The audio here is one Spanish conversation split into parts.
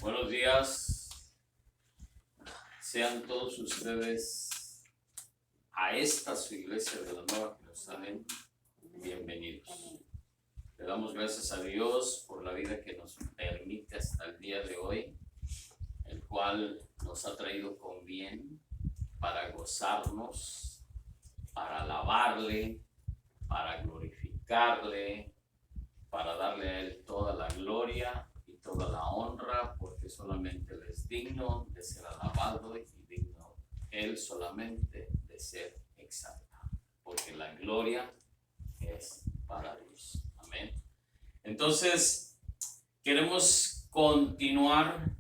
Buenos días, sean todos ustedes a esta su iglesia de la Nueva Jerusalén, bienvenidos. Le damos gracias a Dios por la vida que nos permite hasta el día de hoy, el cual nos ha traído con bien para gozarnos, para alabarle, para glorificarle, para darle a Él toda la gloria y toda la honra, porque solamente Él es digno de ser alabado y digno Él solamente de ser exaltado, porque la gloria es para Dios. Amén. Entonces, queremos continuar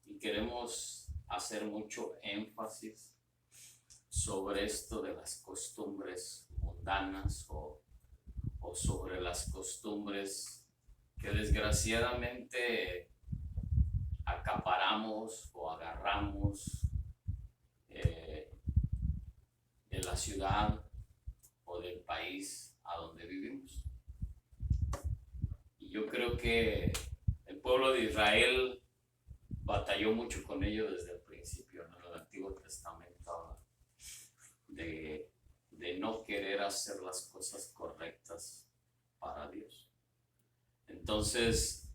y queremos hacer mucho énfasis sobre esto de las costumbres mundanas o sobre las costumbres que desgraciadamente acaparamos o agarramos de la ciudad o del país a donde vivimos. Y yo creo que el pueblo de Israel batalló mucho con ello desde el principio, ¿no? En el Antiguo Testamento, de no querer hacer las cosas correctas para Dios. Entonces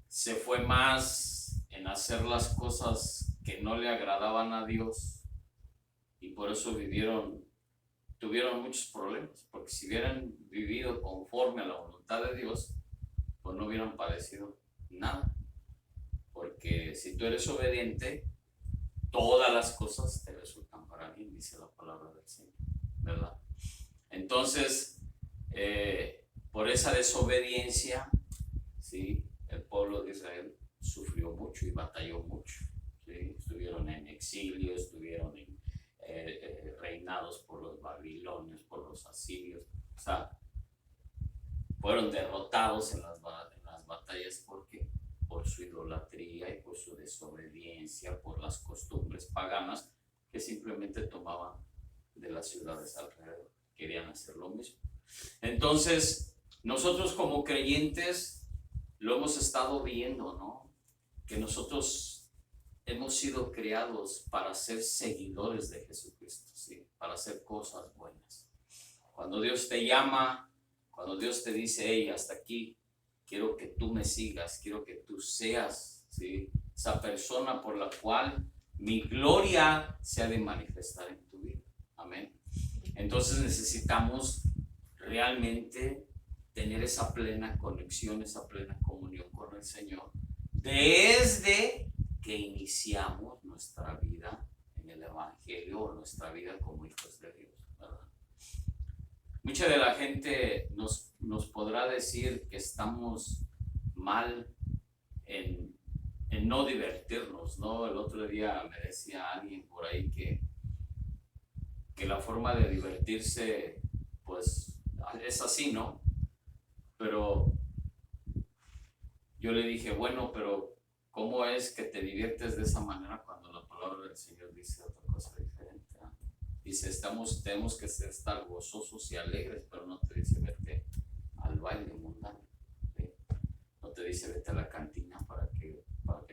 se fue más en hacer las cosas que no le agradaban a Dios, y por eso tuvieron muchos problemas, porque si hubieran vivido conforme a la voluntad de Dios, pues no hubieran padecido nada, porque si tú eres obediente, todas las cosas te resultan para bien, dice la palabra del Señor, ¿verdad? Entonces, por esa desobediencia, ¿sí?, el pueblo de Israel sufrió mucho y batalló mucho, ¿sí? Estuvieron en exilio, estuvieron reinados por los babilonios, por los asirios, o sea, fueron derrotados en las batallas porque por su idolatría y por su desobediencia, por las costumbres paganas que simplemente tomaban de las ciudades alrededor, querían hacer lo mismo. Entonces, nosotros como creyentes lo hemos estado viendo, ¿no? Que nosotros hemos sido creados para ser seguidores de Jesucristo, ¿sí? Para hacer cosas buenas. Cuando Dios te llama, cuando Dios te dice, hey, hasta aquí, quiero que tú me sigas, quiero que tú seas, ¿sí?, esa persona por la cual mi gloria se ha de manifestar en tu vida. Amén. Entonces necesitamos realmente tener esa plena conexión, esa plena comunión con el Señor desde que iniciamos nuestra vida en el Evangelio o nuestra vida como hijos de Dios, ¿verdad? Mucha de la gente nos podrá decir que estamos mal en no divertirnos, ¿no? El otro día me decía alguien por ahí que la forma de divertirse, pues, es así, ¿no? Pero yo le dije, bueno, pero ¿cómo es que te diviertes de esa manera cuando la palabra del Señor dice otra cosa diferente? ¿Eh? Dice, tenemos que estar gozosos y alegres, pero no te dice vete al baile mundano, ¿sí? No te dice vete a la cantina para que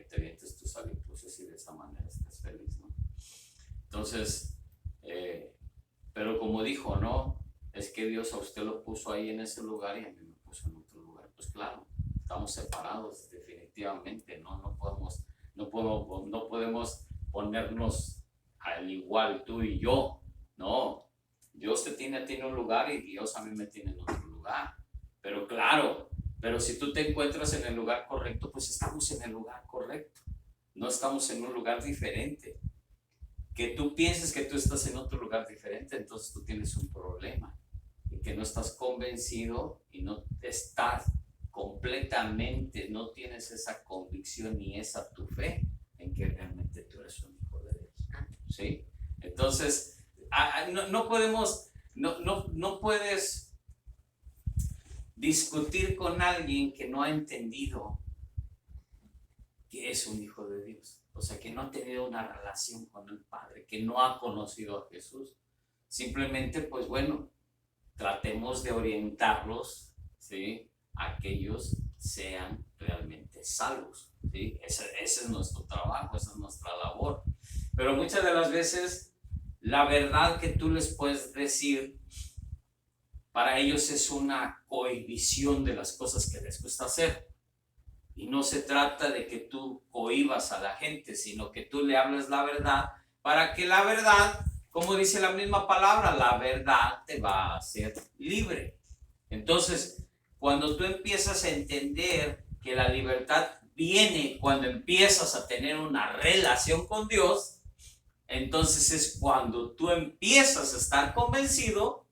te avientes tus alipluses y de esa manera estés feliz, ¿no? Entonces, pero como dijo, ¿no? Es que Dios a usted lo puso ahí en ese lugar y a mí me puso en otro lugar. Pues claro, estamos separados definitivamente, ¿no? No podemos ponernos al igual tú y yo, no. Dios te tiene a ti en un lugar y Dios a mí me tiene en otro lugar. Pero claro, pero si tú te encuentras en el lugar correcto, pues estamos en el lugar correcto. No estamos en un lugar diferente. Que tú pienses que tú estás en otro lugar diferente, entonces tú tienes un problema y que no estás convencido y no estás completamente, no tienes esa convicción ni esa tu fe en que realmente tú eres un hijo de Dios, ¿sí? Entonces, no puedes discutir con alguien que no ha entendido que es un hijo de Dios. O sea, que no ha tenido una relación con el Padre, que no ha conocido a Jesús. Simplemente, pues bueno, tratemos de orientarlos, ¿sí?, a que ellos sean realmente salvos. ¿sí? Ese es nuestro trabajo, esa es nuestra labor. Pero muchas de las veces la verdad que tú les puedes decir, para ellos es una cohibición de las cosas que les gusta hacer. Y no se trata de que tú cohibas a la gente, sino que tú le hables la verdad, para que la verdad, como dice la misma palabra, la verdad te va a hacer libre. Entonces, cuando tú empiezas a entender que la libertad viene cuando empiezas a tener una relación con Dios, entonces es cuando tú empiezas a estar convencido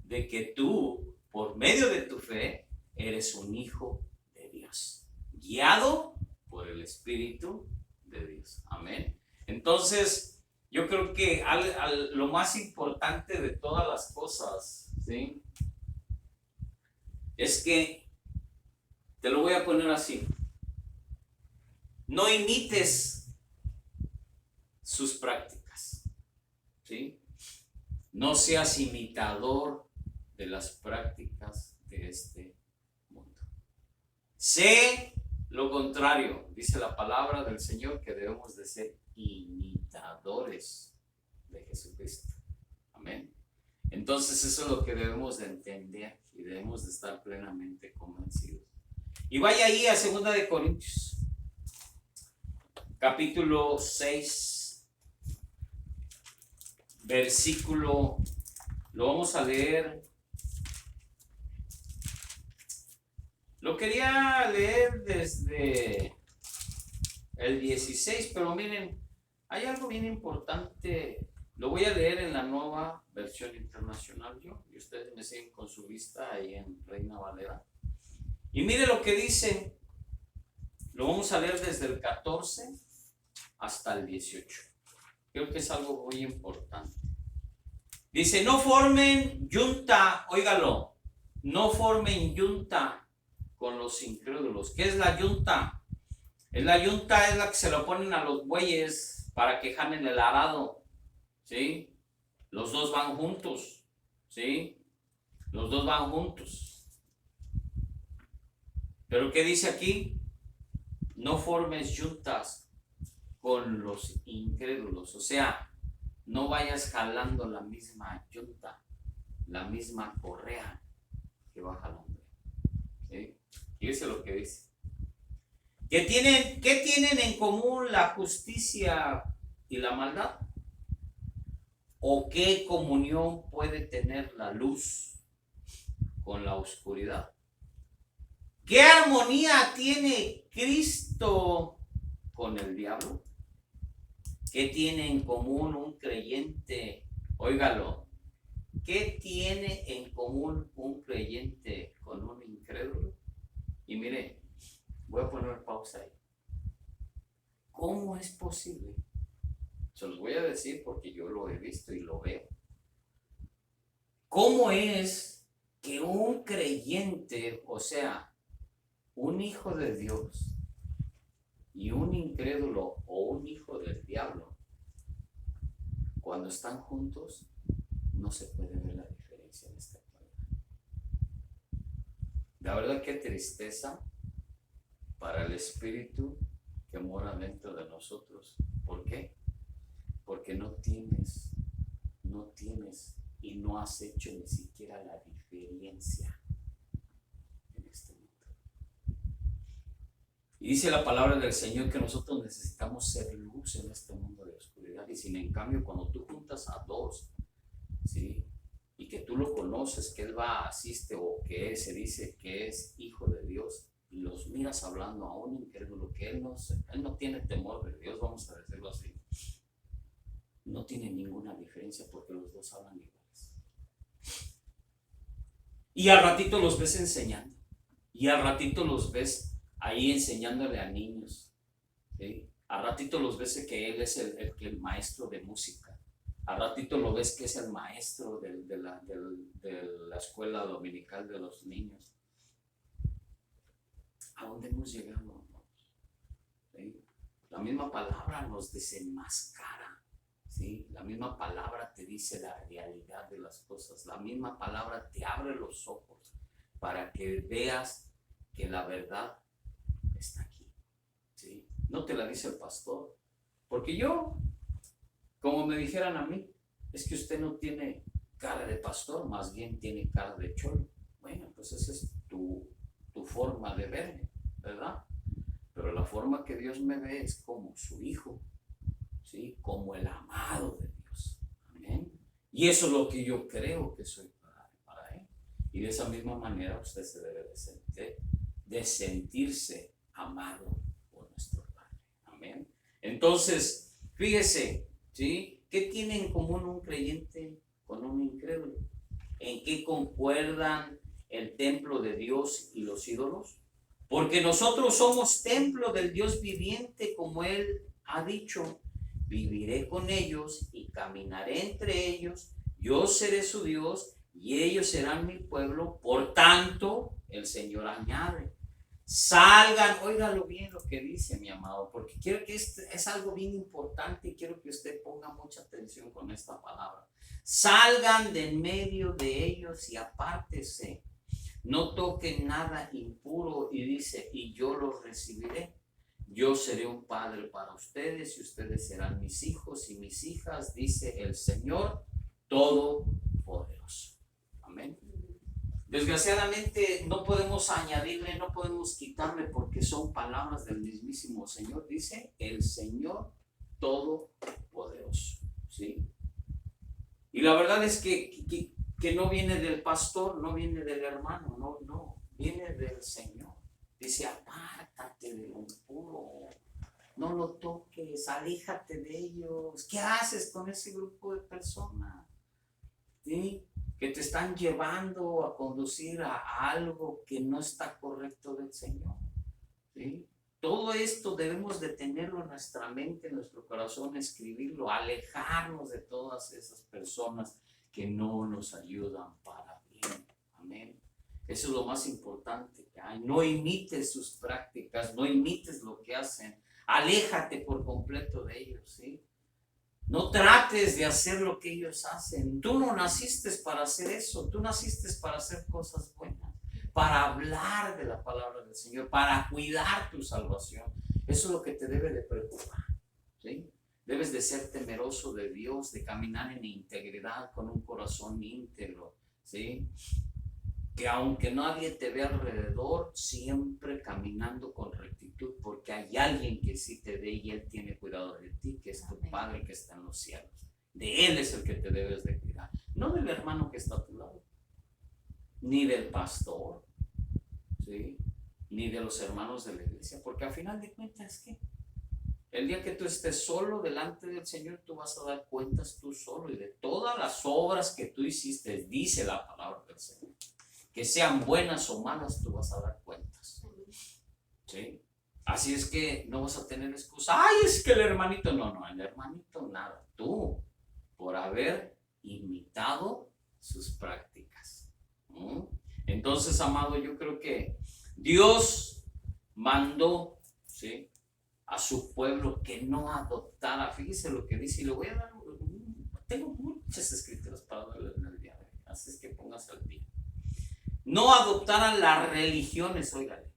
de que tú, por medio de tu fe, eres un hijo de Dios, guiado por el Espíritu de Dios. Amén. Entonces, yo creo que lo más importante de todas las cosas, ¿sí?, es que, te lo voy a poner así, no imites sus prácticas, ¿sí? No seas imitador de las prácticas de este mundo. Sé lo contrario, dice la palabra del Señor, que debemos de ser imitadores de Jesucristo. Amén. Entonces eso es lo que debemos de entender y debemos de estar plenamente convencidos. Y vaya ahí a 2 de Corintios, capítulo 6, versículo, lo vamos a leer. Lo quería leer desde el 16, pero miren, hay algo bien importante. Lo voy a leer en la Nueva Versión Internacional yo, y ustedes me siguen con su vista ahí en Reina Valera. Y mire lo que dice, lo vamos a leer desde el 14 hasta el 18. Creo que es algo muy importante. Dice, no formen yunta, óigalo, no formen yunta con los incrédulos. ¿Qué es la yunta? La yunta es la que se lo ponen a los bueyes para que jamen el arado, ¿sí? Los dos van juntos, ¿sí? Los dos van juntos. Pero ¿qué dice aquí? No formes yuntas con los incrédulos. O sea, no vayas jalando la misma yunta, la misma correa que va jalando. ¿Sí? Y eso es lo que dice. ¿Qué tienen en común la justicia y la maldad? ¿O qué comunión puede tener la luz con la oscuridad? ¿Qué armonía tiene Cristo con el diablo? ¿Qué tiene en común un creyente? Óigalo. ¿Qué tiene en común un creyente con un incrédulo? Y mire, voy a poner pausa ahí. ¿Cómo es posible? Se los voy a decir porque yo lo he visto y lo veo. ¿Cómo es que un creyente, o sea, un hijo de Dios y un incrédulo o un hijo del diablo, cuando están juntos, no se puede ver la diferencia en esta actualidad? La verdad, qué tristeza para el espíritu que mora dentro de nosotros. ¿Por qué? Porque no tienes y no has hecho ni siquiera la diferencia en este mundo. Y dice la palabra del Señor que nosotros necesitamos ser luz en este mundo de oscuridad. Y sin en cambio, cuando tú juntas a dos, ¿sí?, y que tú lo conoces, que él asiste o que se dice que es hijo de Dios, y los miras hablando a un incrédulo que él no tiene temor de Dios, vamos a decirlo así, no tiene ninguna diferencia porque los dos hablan iguales. Y al ratito los ves enseñando, y al ratito los ves ahí enseñándole a niños, ¿sí? Al ratito los ves que él es el maestro de música. Al ratito lo ves que es el maestro de la escuela dominical de los niños. ¿A dónde hemos llegado? ¿Sí? La misma palabra nos desenmascara, ¿sí? La misma palabra te dice la realidad de las cosas. La misma palabra te abre los ojos para que veas que la verdad está aquí, ¿sí? no te la dice el pastor. Porque yo, como me dijeran a mí, es que usted no tiene cara de pastor, más bien tiene cara de cholo. Bueno, pues esa es tu forma de verme, ¿verdad? Pero la forma que Dios me ve es como su hijo, ¿sí? Como el amado de Dios. Amén. Y eso es lo que yo creo que soy para Él. Y de esa misma manera usted se debe de sentirse amado por nuestro Padre. Amén. Entonces, fíjese, ¿sí? ¿Qué tiene en común un creyente con un incrédulo? ¿En qué concuerdan el templo de Dios y los ídolos? Porque nosotros somos templo del Dios viviente, como Él ha dicho: viviré con ellos y caminaré entre ellos, yo seré su Dios y ellos serán mi pueblo. Por tanto, el Señor añade: salgan, óigalo bien lo que dice, mi amado, porque quiero que es algo bien importante y quiero que usted ponga mucha atención con esta palabra. Salgan de en medio de ellos y apártese. No toquen nada impuro, y dice: y yo los recibiré. Yo seré un padre para ustedes y ustedes serán mis hijos y mis hijas, dice el Señor Todopoderoso. Amén. Desgraciadamente no podemos añadirle, no podemos quitarle, porque son palabras del mismísimo Señor. Dice el Señor Todopoderoso. ¿Sí? Y la verdad es que no viene del pastor, no viene del hermano, no, viene del Señor. Dice: apártate de lo impuro, no lo toques, aléjate de ellos. ¿Qué haces con ese grupo de personas? ¿Sí? Que te están llevando a conducir a algo que no está correcto del Señor. ¿Sí? Todo esto debemos de tenerlo en nuestra mente, en nuestro corazón, escribirlo, alejarnos de todas esas personas que no nos ayudan para bien. Amén. Eso es lo más importante que hay. No imites sus prácticas, no imites lo que hacen. Aléjate por completo de ellos, ¿sí? No trates de hacer lo que ellos hacen. Tú no naciste para hacer eso. Tú naciste para hacer cosas buenas, para hablar de la palabra del Señor, para cuidar tu salvación. Eso es lo que te debe de preocupar, ¿sí? Debes de ser temeroso de Dios, de caminar en integridad, con un corazón íntegro, ¿sí? Que aunque nadie te ve alrededor, siempre caminando con rectitud, porque hay alguien que sí te ve y Él tiene cuidado de ti, que es tu Padre que está en los cielos. De Él es el que te debes de cuidar, no del hermano que está a tu lado, ni del pastor, ¿sí? Ni de los hermanos de la iglesia, porque al final de cuentas, ¿qué? El día que tú estés solo delante del Señor, tú vas a dar cuentas tú solo, y de todas las obras que tú hiciste, dice la palabra del Señor, que sean buenas o malas, tú vas a dar cuentas, ¿sí? Así es que no vas a tener excusa. Ay, es que el hermanito, no, el hermanito nada, tú, por haber imitado sus prácticas. Entonces, amado, yo creo que Dios mandó, ¿sí?, a su pueblo que no adoptara. Fíjese lo que dice, y le voy a dar, tengo muchas escrituras para darle en el día de hoy, así es que póngase al día. No adoptaran las religiones, óigale,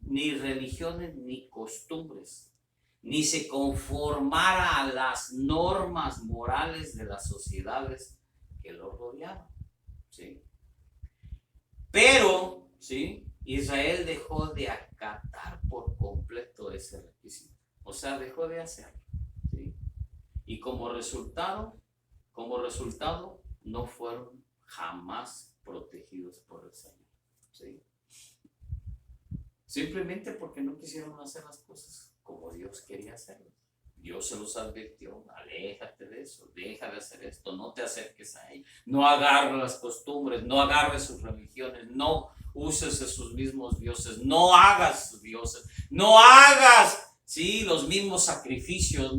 ni religiones ni costumbres, ni se conformara a las normas morales de las sociedades que lo rodeaban, ¿sí? Pero, ¿sí?, Israel dejó de acatar por completo ese requisito, o sea, dejó de hacerlo, ¿sí? Y como resultado, no fueron jamás protegidos por el Señor, ¿sí? Simplemente porque no quisieron hacer las cosas como Dios quería hacerlas. Dios se los advirtió: aléjate de eso, deja de hacer esto, no te acerques a ellos, no agarres las costumbres, no agarres sus religiones, no uses sus mismos dioses, no hagas sus dioses, no hagas, ¿sí?, los mismos sacrificios,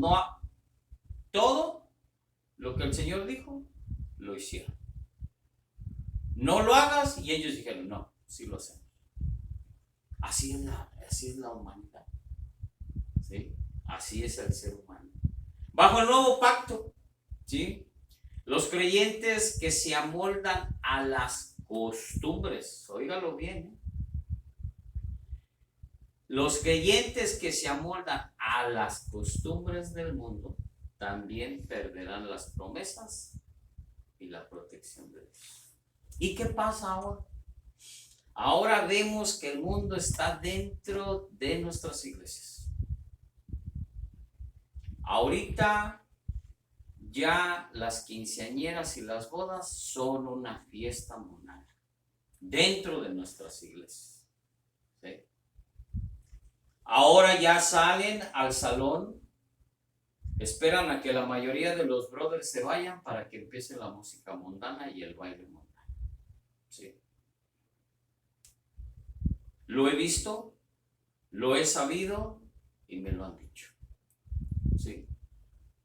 todo lo que el Señor dijo, lo hicieron. No lo hagas, y ellos dijeron: no, sí lo hacemos. Así es la humanidad, ¿sí? Así es el ser humano. Bajo el nuevo pacto, ¿sí?, los creyentes que se amoldan a las costumbres, óigalo bien, los creyentes que se amoldan a a las costumbres del mundo, también perderán las promesas y la protección de Dios. ¿Y qué pasa ahora? Ahora vemos que el mundo está dentro de nuestras iglesias. Ahorita ya las quinceañeras y las bodas son una fiesta mundial dentro de nuestras iglesias. ¿Sí? Ahora ya salen al salón, esperan a que la mayoría de los brothers se vayan para que empiece la música mundana y el baile mundano. ¿Sí? Lo he visto, lo he sabido y me lo han dicho. ¿Sí?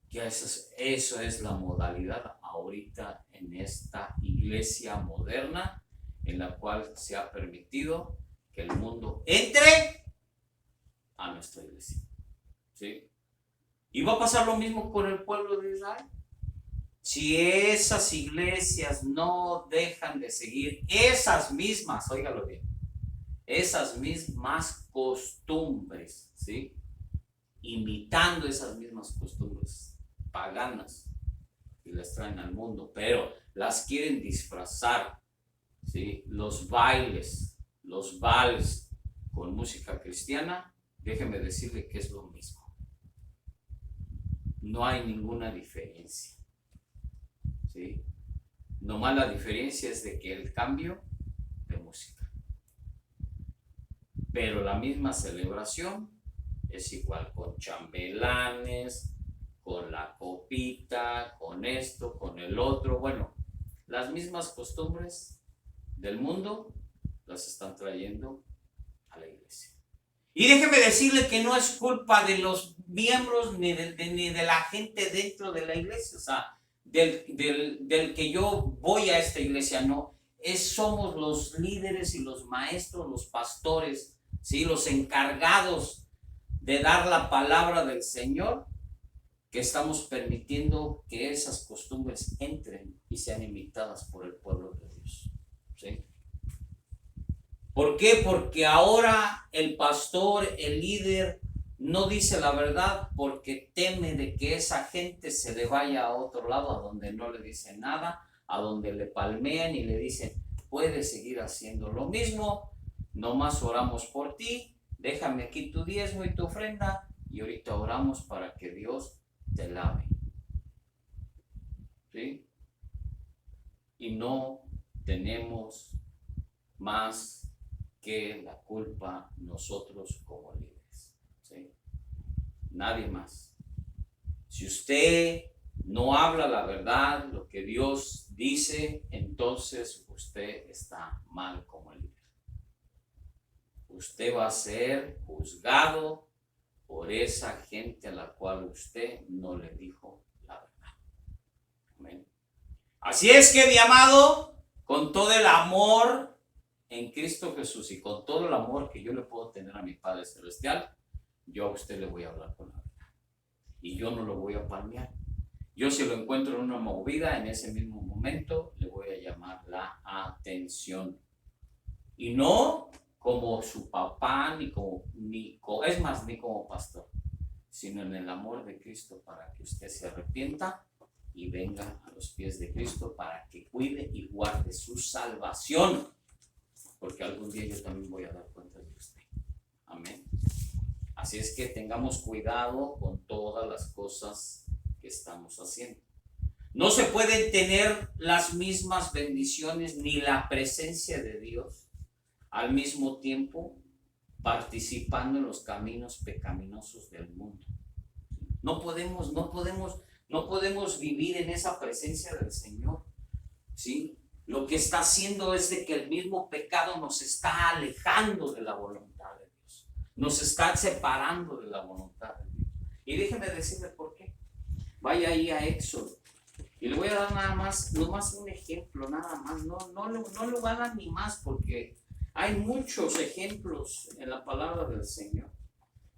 Que eso es la modalidad ahorita en esta iglesia moderna en la cual se ha permitido que el mundo entre a nuestra iglesia. ¿Sí? Y va a pasar lo mismo con el pueblo de Israel. Si esas iglesias no dejan de seguir esas mismas, óigalo bien, esas mismas costumbres, ¿sí? Imitando esas mismas costumbres paganas y las traen al mundo, pero las quieren disfrazar, ¿sí? Los bailes, los vals con música cristiana, déjeme decirle que es lo mismo. No hay ninguna diferencia, ¿sí? Nomás la diferencia es de que el cambio de música, pero la misma celebración es igual, con chambelanes, con la copita, con esto, con el otro. Bueno, las mismas costumbres del mundo las están trayendo a la iglesia. Y déjeme decirle que no es culpa de los miembros ni de la gente dentro de la iglesia, o sea, del que yo voy a esta iglesia, no. Somos los líderes y los maestros, los pastores, ¿sí? Los encargados de dar la palabra del Señor, que estamos permitiendo que esas costumbres entren y sean imitadas por el pueblo de Dios. ¿Sí? ¿Por qué? Porque ahora el pastor, el líder, no dice la verdad porque teme de que esa gente se le vaya a otro lado, a donde no le dicen nada, a donde le palmean y le dicen, puedes seguir haciendo lo mismo, nomás oramos por ti, déjame aquí tu diezmo y tu ofrenda, y ahorita oramos para que Dios te lave. ¿Sí? Y no tenemos más que la culpa nosotros como líderes. ¿Sí? Nadie más. Si usted no habla la verdad, lo que Dios dice, entonces usted está mal como líder. Usted va a ser juzgado por esa gente a la cual usted no le dijo la verdad. Amén. Así es que, mi amado, con todo el amor en Cristo Jesús y con todo el amor que yo le puedo tener a mi Padre Celestial, yo a usted le voy a hablar con la verdad. Y yo no lo voy a palmear. Yo, si lo encuentro en una movida, en ese mismo momento le voy a llamar la atención. Y no como su papá, ni como pastor, sino en el amor de Cristo, para que usted se arrepienta y venga a los pies de Cristo para que cuide y guarde su salvación, porque algún día yo también voy a dar cuenta de usted. Amén. Así es que tengamos cuidado con todas las cosas que estamos haciendo. No se pueden tener las mismas bendiciones ni la presencia de Dios al mismo tiempo participando en los caminos pecaminosos del mundo. No podemos vivir en esa presencia del Señor. ¿Sí? Lo que está haciendo es de que el mismo pecado nos está alejando de la voluntad de Dios. Nos está separando de la voluntad de Dios. Y déjeme decirle por qué. Vaya ahí a Éxodo. Y le voy a dar nomás un ejemplo, nada más. No le voy a dar ni más porque hay muchos ejemplos en la palabra del Señor.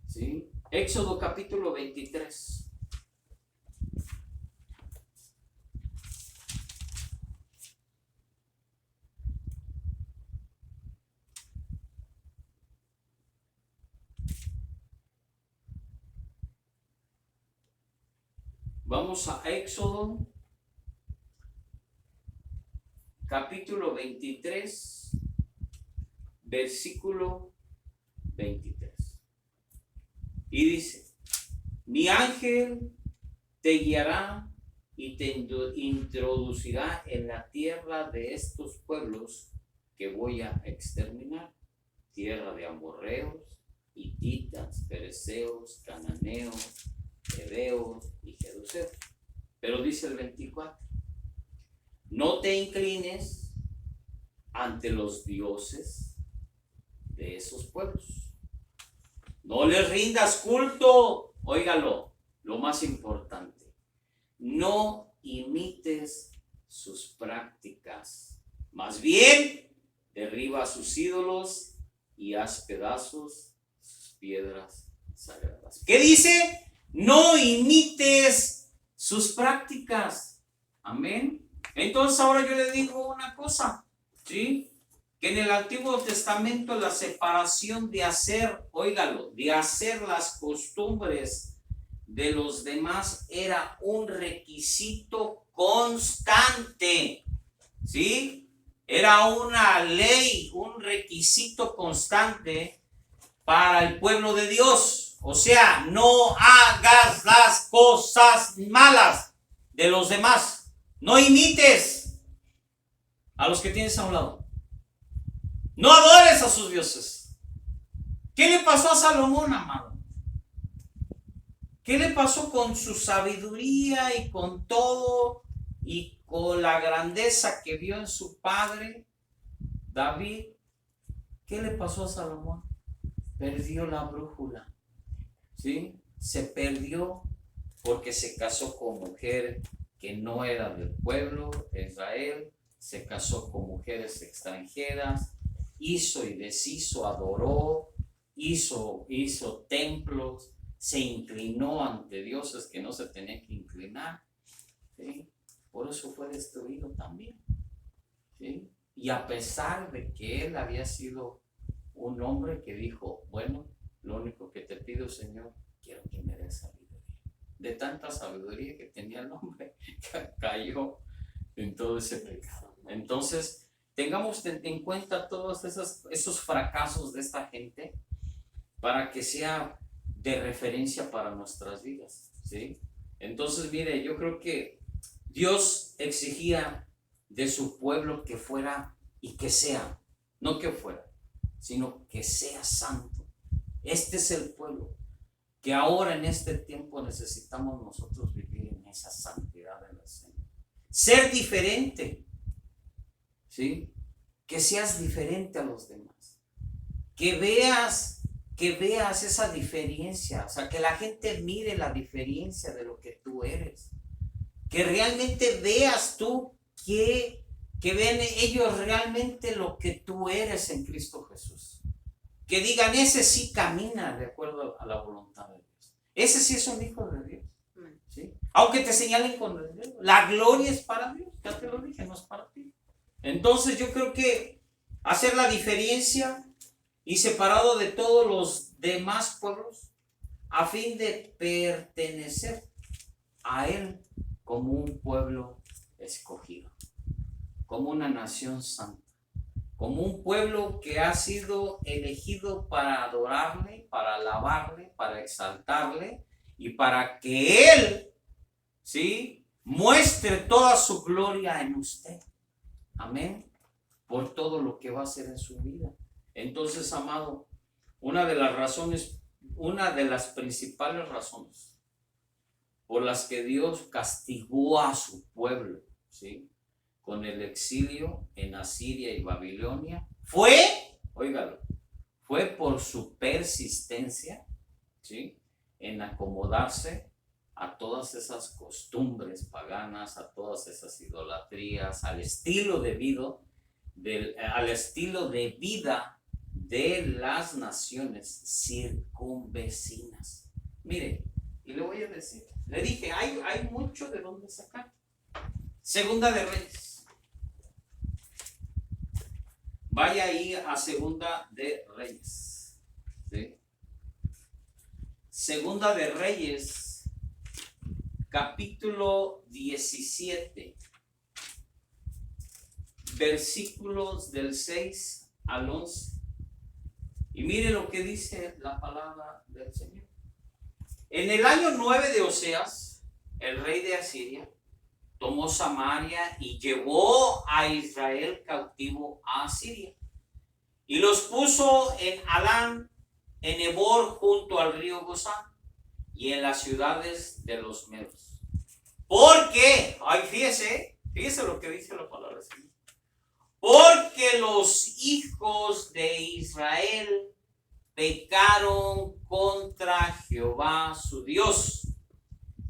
¿Sí? Éxodo capítulo 23. Vamos a Éxodo, capítulo 23, versículo 23. Y dice: mi ángel te guiará y te introducirá en la tierra de estos pueblos que voy a exterminar, tierra de amorreos, hititas, fereceos, cananeos, heveos y jebuseos. Pero dice el 24: no te inclines ante los dioses de esos pueblos, no les rindas culto. Óigalo, lo más importante: no imites sus prácticas, más bien derriba sus ídolos y haz pedazos sus piedras sagradas. ¿Qué dice? No imites sus prácticas. Amén. Entonces ahora yo le digo una cosa, ¿sí? Que en el Antiguo Testamento la separación de hacer, óigalo, de hacer las costumbres de los demás era un requisito constante, ¿sí? Era una ley, un requisito constante para el pueblo de Dios. O sea, no hagas las cosas malas de los demás. No imites a los que tienes a un lado. No adores a sus dioses. ¿Qué le pasó a Salomón, amado? ¿Qué le pasó con su sabiduría y con todo y con la grandeza que vio en su padre David? ¿Qué le pasó a Salomón? Perdió la brújula, ¿sí? Se perdió porque se casó con mujer que no era del pueblo de Israel, se casó con mujeres extranjeras, hizo y deshizo, adoró, hizo templos, se inclinó ante dioses que no se tenía que inclinar, ¿sí? Por eso fue destruido también, ¿sí? Y a pesar de que él había sido un hombre que dijo: bueno, lo único que te pido, Señor, quiero que me des sabiduría. De tanta sabiduría que tenía el hombre, cayó en todo ese pecado. Entonces, tengamos en cuenta todos esos fracasos de esta gente para que sea de referencia para nuestras vidas, ¿sí? Entonces, mire, yo creo que Dios exigía de su pueblo que fuera y que sea, no que fuera, sino que sea santo. Este es el pueblo que ahora en este tiempo necesitamos nosotros vivir en esa santidad de la Señor. Ser diferente, ¿sí? Que seas diferente a los demás. Que veas esa diferencia, o sea, que la gente mire la diferencia de lo que tú eres. Que realmente veas tú que vean ellos realmente lo que tú eres en Cristo Jesús. Que digan: ese sí camina de acuerdo a la voluntad de Dios. Ese sí es un hijo de Dios, ¿sí? Aunque te señalen con el dedo, la gloria es para Dios, ya te lo dije, no es para ti. Entonces yo creo que hacer la diferencia y separado de todos los demás pueblos a fin de pertenecer a Él como un pueblo escogido, como una nación santa, como un pueblo que ha sido elegido para adorarle, para alabarle, para exaltarle y para que Él, ¿sí?, muestre toda su gloria en usted. Amén. Por todo lo que va a hacer en su vida. Entonces, amado, una de las principales razones por las que Dios castigó a su pueblo, ¿sí?, con el exilio en Asiria y Babilonia, fue por su persistencia, ¿sí?, en acomodarse a todas esas costumbres paganas, a todas esas idolatrías, al estilo de vida de las naciones circunvecinas. Mire, y le voy a decir, le dije, hay mucho de dónde sacar. Segunda de Reyes. Vaya ahí a Segunda de Reyes, ¿sí? Segunda de Reyes, capítulo 17, versículos del 6 al 11. Y mire lo que dice la palabra del Señor. En el año 9 de Oseas, el rey de Asiria tomó Samaria y llevó a Israel cautivo a Asiria. Y los puso en Alán, en Ebor, junto al río Gozán, y en las ciudades de los medos. Porque, fíjese lo que dice la palabra del Señor. Porque los hijos de Israel pecaron contra Jehová su Dios,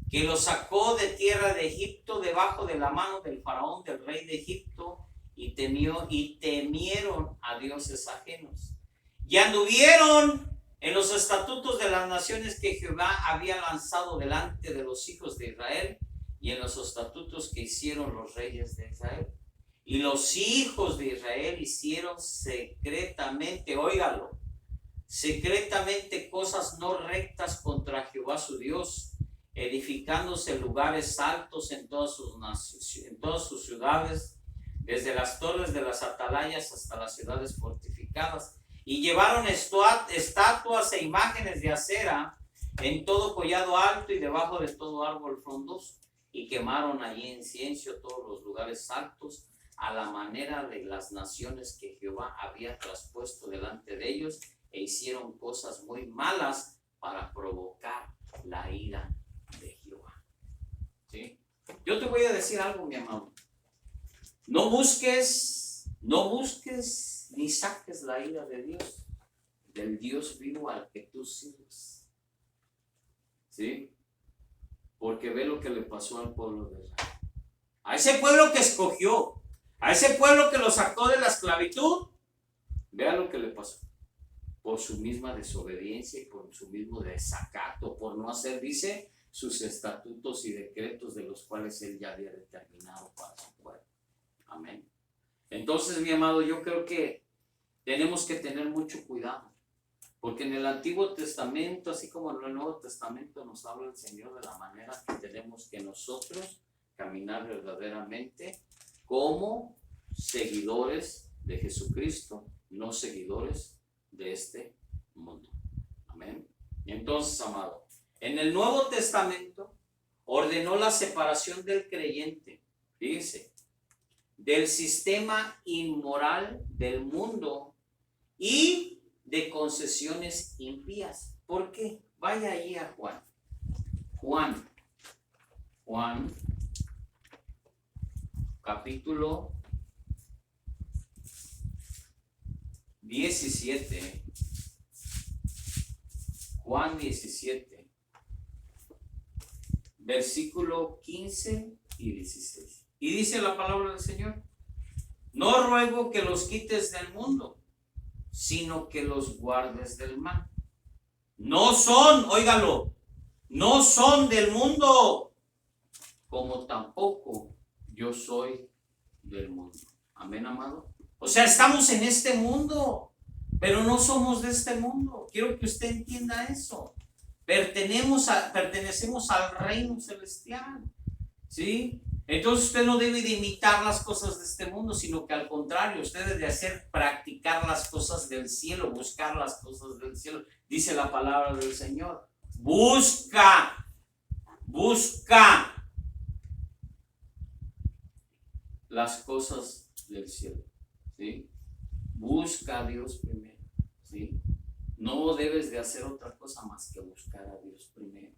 que los sacó de tierra de Egipto debajo de la mano del faraón, del rey de Egipto, y temieron a dioses ajenos. Y anduvieron en los estatutos de las naciones que Jehová había lanzado delante de los hijos de Israel, y en los estatutos que hicieron los reyes de Israel. Y los hijos de Israel hicieron secretamente, óigalo, secretamente cosas no rectas contra Jehová su Dios, edificándose lugares altos en todas sus ciudades, desde las torres de las atalayas hasta las ciudades fortificadas, y llevaron estatuas e imágenes de acera en todo collado alto y debajo de todo árbol frondoso, y quemaron allí incienso todos los lugares altos, a la manera de las naciones que Jehová había traspuesto delante de ellos, e hicieron cosas muy malas para provocar la ira de Jehová. ¿Sí? Yo te voy a decir algo, mi amado. No busques ni saques la ira de Dios, del Dios vivo al que tú sirves. ¿Sí? Porque ve lo que le pasó al pueblo de Israel. A ese pueblo que escogió, a ese pueblo que lo sacó de la esclavitud, vea lo que le pasó. Por su misma desobediencia y por su mismo desacato, por no hacer, dice, sus estatutos y decretos de los cuales él ya había determinado para su pueblo. Amén. Entonces, mi amado, yo creo que tenemos que tener mucho cuidado, porque en el Antiguo Testamento, así como en el Nuevo Testamento, nos habla el Señor de la manera que tenemos que nosotros caminar verdaderamente como seguidores de Jesucristo, no seguidores de este mundo. Amén. Y entonces, amado, en el Nuevo Testamento ordenó la separación del creyente, fíjense, del sistema inmoral del mundo y de concesiones impías. ¿Por qué? Vaya ahí a Juan capítulo 17. Juan 17, versículo 15 y 16. Y dice la palabra del Señor: no ruego que los quites del mundo, sino que los guardes del mal. No son, óigalo, no son del mundo, como tampoco yo soy del mundo. Amén, amado. O sea, estamos en este mundo, pero no somos de este mundo. Quiero que usted entienda eso. Pertenecemos al reino celestial. ¿Sí? Entonces usted no debe de imitar las cosas de este mundo, sino que al contrario, usted debe de practicar las cosas del cielo, buscar las cosas del cielo. Dice la palabra del Señor: busca las cosas del cielo. ¿Sí? Busca a Dios primero. ¿Sí? No debes de hacer otra cosa más que buscar a Dios primero.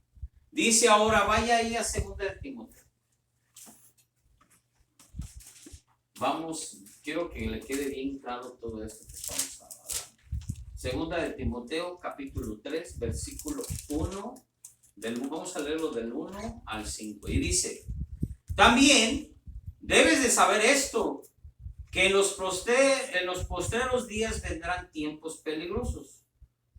Dice ahora, vaya ahí a 2 de Timoteo. Vamos, quiero que le quede bien claro todo esto que estamos hablando. 2 de Timoteo, capítulo 3, versículo 1. Vamos a leerlo del 1 al 5. Y dice: también debes de saber esto, que en los postreros días vendrán tiempos peligrosos,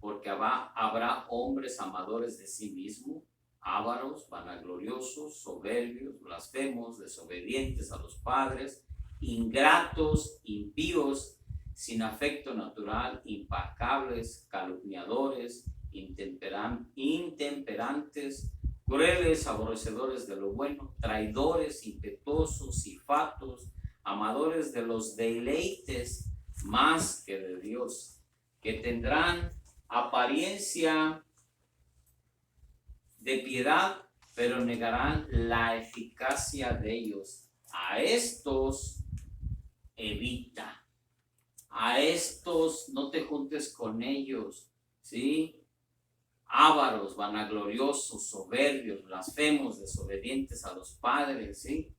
porque habrá hombres amadores de sí mismos, ávaros, vanagloriosos, soberbios, blasfemos, desobedientes a los padres, ingratos, impíos, sin afecto natural, implacables, calumniadores, intemperantes, crueles, aborrecedores de lo bueno, traidores, impetuosos y fatuos, amadores de los deleites más que de Dios, que tendrán apariencia de piedad, pero negarán la eficacia de ellos. A estos evita, a estos no te juntes con ellos, ¿sí? Ávaros, vanagloriosos, soberbios, blasfemos, desobedientes a los padres, ¿sí?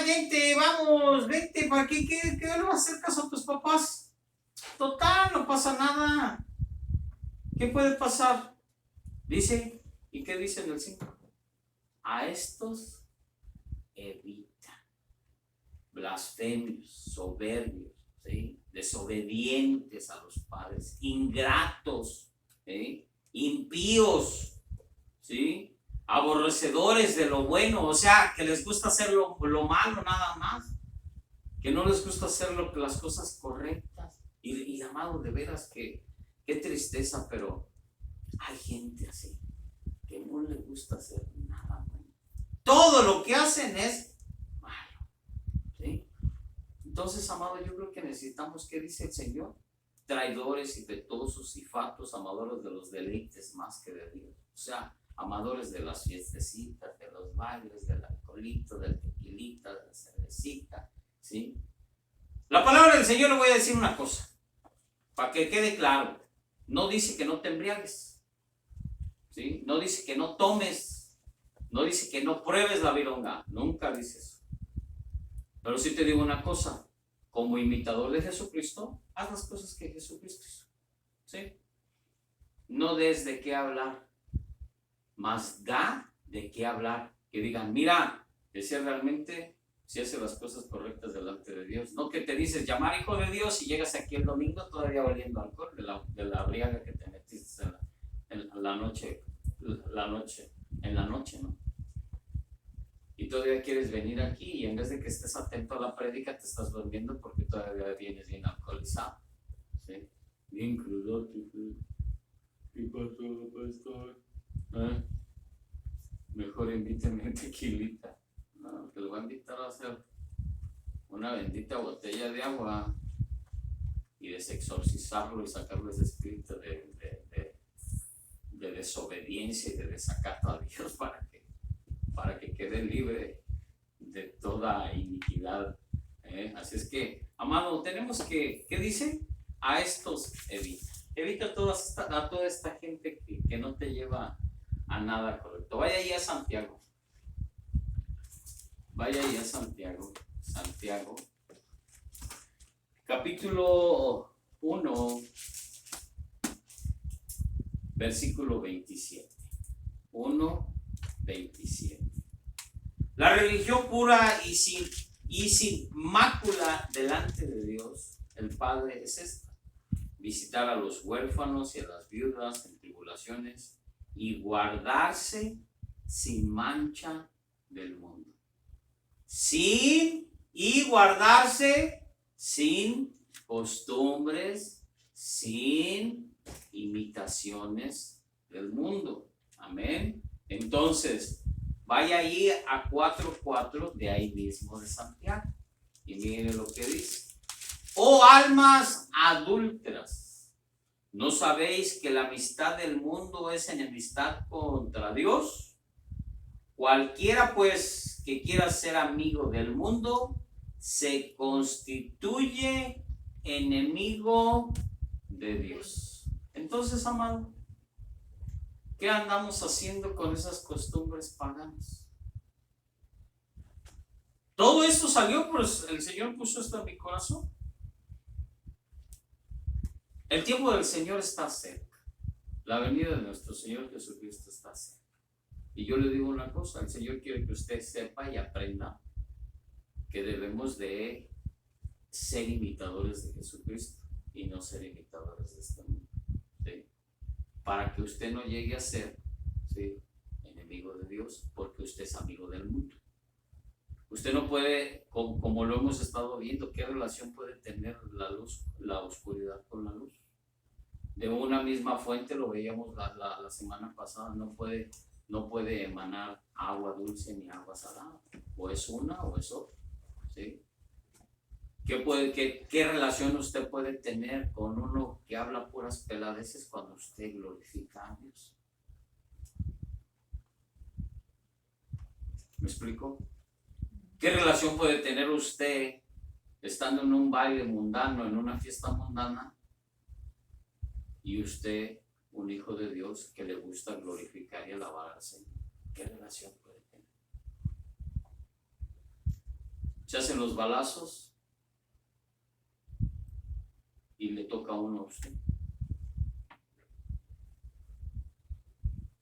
Vente, vamos, vente, ¿para qué no vas a hacer caso a tus papás? Total, no pasa nada. ¿Qué puede pasar? Dice, ¿y qué dice en el 5? A estos evita, blasfemios, soberbios, ¿sí? Desobedientes a los padres, ingratos, ¿sí? Impíos, ¿sí? Aborrecedores de lo bueno, o sea, que les gusta hacer lo malo nada más, que no les gusta hacer las cosas correctas. Y amado, de veras que qué tristeza, pero hay gente así, que no le gusta hacer nada bueno. Todo lo que hacen es malo, ¿sí? Entonces, amado, yo creo que necesitamos, ¿qué dice el Señor? Traidores, impetuosos y fatuos, amadores de los deleites más que de Dios. O sea, amadores de las fiestecitas, de los bailes, del alcoholito, del tequilita, de la cervecita, ¿sí? La palabra del Señor, le voy a decir una cosa, para que quede claro. No dice que no te embriagues, ¿sí? No dice que no tomes, no dice que no pruebes la vironga, nunca dice eso. Pero sí te digo una cosa, como imitador de Jesucristo, haz las cosas que Jesucristo hizo, ¿sí? No des de qué hablar, más da de qué hablar. Que digan, mira, ese realmente si hace las cosas correctas delante de Dios. No que te dices llamar hijo de Dios y llegas aquí el domingo todavía oliendo alcohol de la briaga que te metiste en la noche, ¿no? Y todavía quieres venir aquí y en vez de que estés atento a la prédica te estás durmiendo porque todavía vienes bien alcoholizado, ¿sí? Bien crudo. ¿Qué pasó, pastor? Mejor invíteme un tequilita. No, que le voy a invitar a hacer una bendita botella de agua y desexorcizarlo y sacarlo ese espíritu de desobediencia y de desacato a Dios para que quede libre de toda iniquidad. Así es que, amado, tenemos que, ¿qué dice? A estos evita. Evita a toda esta gente que no te lleva a nada correcto. Vaya ahí a Santiago. Santiago. Capítulo 1, versículo 27. 1:27. La religión pura y sin mácula delante de Dios, el Padre, es esta: visitar a los huérfanos y a las viudas en tribulaciones y guardarse sin mancha del mundo. Guardarse sin costumbres, sin imitaciones del mundo. Amén. Entonces, vaya ahí a 4:4 de ahí mismo de Santiago y mire lo que dice. Oh almas adúlteras, ¿no sabéis que la amistad del mundo es enemistad contra Dios? Cualquiera pues que quiera ser amigo del mundo se constituye enemigo de Dios. Entonces, amado, ¿qué andamos haciendo con esas costumbres paganas? Todo esto salió, pues el Señor puso esto en mi corazón. El tiempo del Señor está cerca. La venida de nuestro Señor Jesucristo está cerca. Y yo le digo una cosa, el Señor quiere que usted sepa y aprenda que debemos de ser imitadores de Jesucristo y no ser imitadores de este mundo, ¿sí? Para que usted no llegue a ser, ¿sí?, enemigo de Dios, porque usted es amigo del mundo. Usted no puede, como lo hemos estado viendo, ¿qué relación puede tener la luz, la oscuridad con la luz? De una misma fuente, lo veíamos la semana pasada, no puede no puede emanar agua dulce ni agua salada. O es una o es otra. ¿Sí? ¿Qué relación usted puede tener con uno que habla puras peladeces cuando usted glorifica a Dios? ¿Me explico? ¿Qué relación puede tener usted estando en un baile mundano, en una fiesta mundana, y usted, un hijo de Dios que le gusta glorificar y alabar al Señor? ¿Qué relación puede tener? Se hacen los balazos y le toca a uno a usted.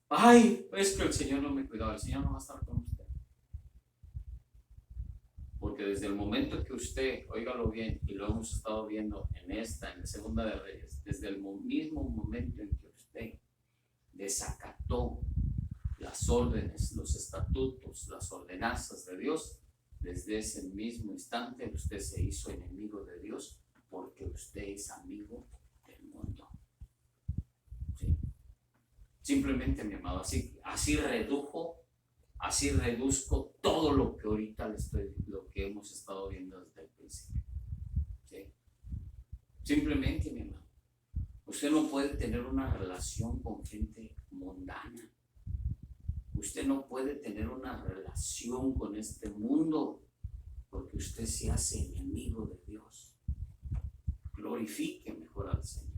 Ay, es que el Señor no me cuidaba, el Señor no va a estar con usted. Porque desde el momento que usted, óigalo bien, y lo hemos estado viendo en la Segunda de Reyes, desde el mismo momento en que usted desacató las órdenes, los estatutos, las ordenanzas de Dios, desde ese mismo instante usted se hizo enemigo de Dios, porque usted es amigo del mundo. ¿Sí? Simplemente, mi amado, así reduzco todo lo que ahorita lo que hemos estado viendo desde el principio. ¿Sí? Simplemente, mi amado, usted no puede tener una relación con gente mundana. Usted no puede tener una relación con este mundo, porque usted se hace enemigo de Dios. Glorifique mejor al Señor.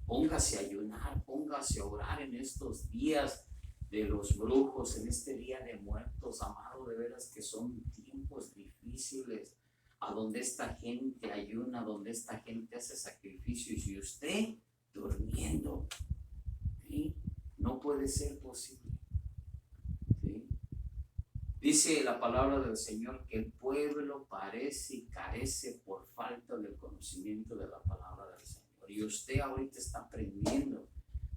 Póngase a ayunar, póngase a orar en estos días de los brujos, en este día de muertos, amado, de veras que son tiempos difíciles, a donde esta gente ayuna, donde esta gente hace sacrificios y usted durmiendo. ¿Sí? No puede ser posible. ¿Sí? Dice la palabra del Señor que el pueblo parece y carece por falta del conocimiento de la palabra del Señor. Y usted ahorita está aprendiendo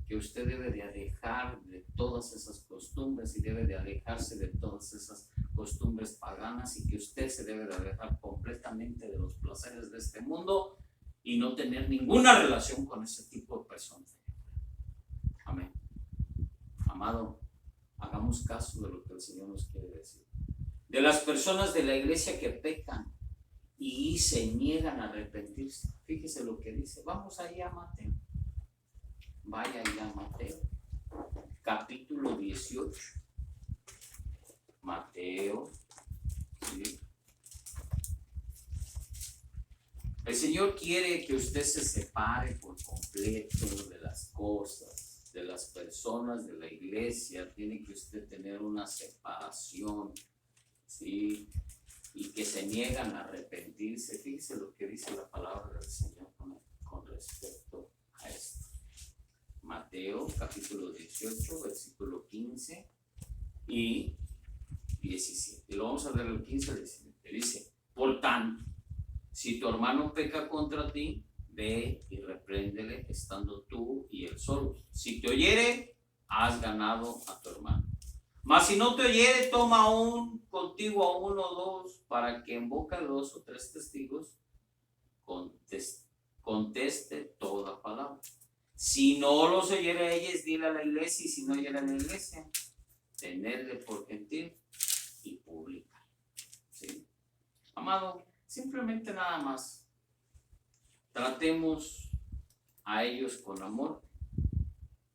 que usted debe de alejar de todas esas costumbres y debe de alejarse de todas esas costumbres paganas, y que usted se debe de alejar completamente de los placeres de este mundo y no tener ninguna relación con ese tipo de personas. Amén. Amado, hagamos caso de lo que el Señor nos quiere decir. De las personas de la iglesia que pecan y se niegan a arrepentirse. Fíjese lo que dice. Vamos allá a Mateo. Vaya allá a Mateo, capítulo 18. Mateo. ¿Sí? El Señor quiere que usted se separe por completo de las cosas, de las personas, de la iglesia. Tiene que usted tener una separación, ¿sí? Y que se niegan a arrepentirse. Fíjese lo que dice la palabra del Señor con respecto a esto. Mateo capítulo 18, versículo 15 y 17. Y lo vamos a leer el 15 al 17. Dice: por tanto, si tu hermano peca contra ti, ve y repréndele estando tú y él solos. Si te oyere, has ganado a tu hermano. Mas si no te oyere, toma contigo a uno o dos, para que en boca de 2 o 3 testigos conteste toda palabra. Si no los oyere a ellos, dile a la iglesia, y si no oyere a la iglesia, tenerle por gentil y pública. ¿Sí? Amado, simplemente nada más tratemos a ellos con amor,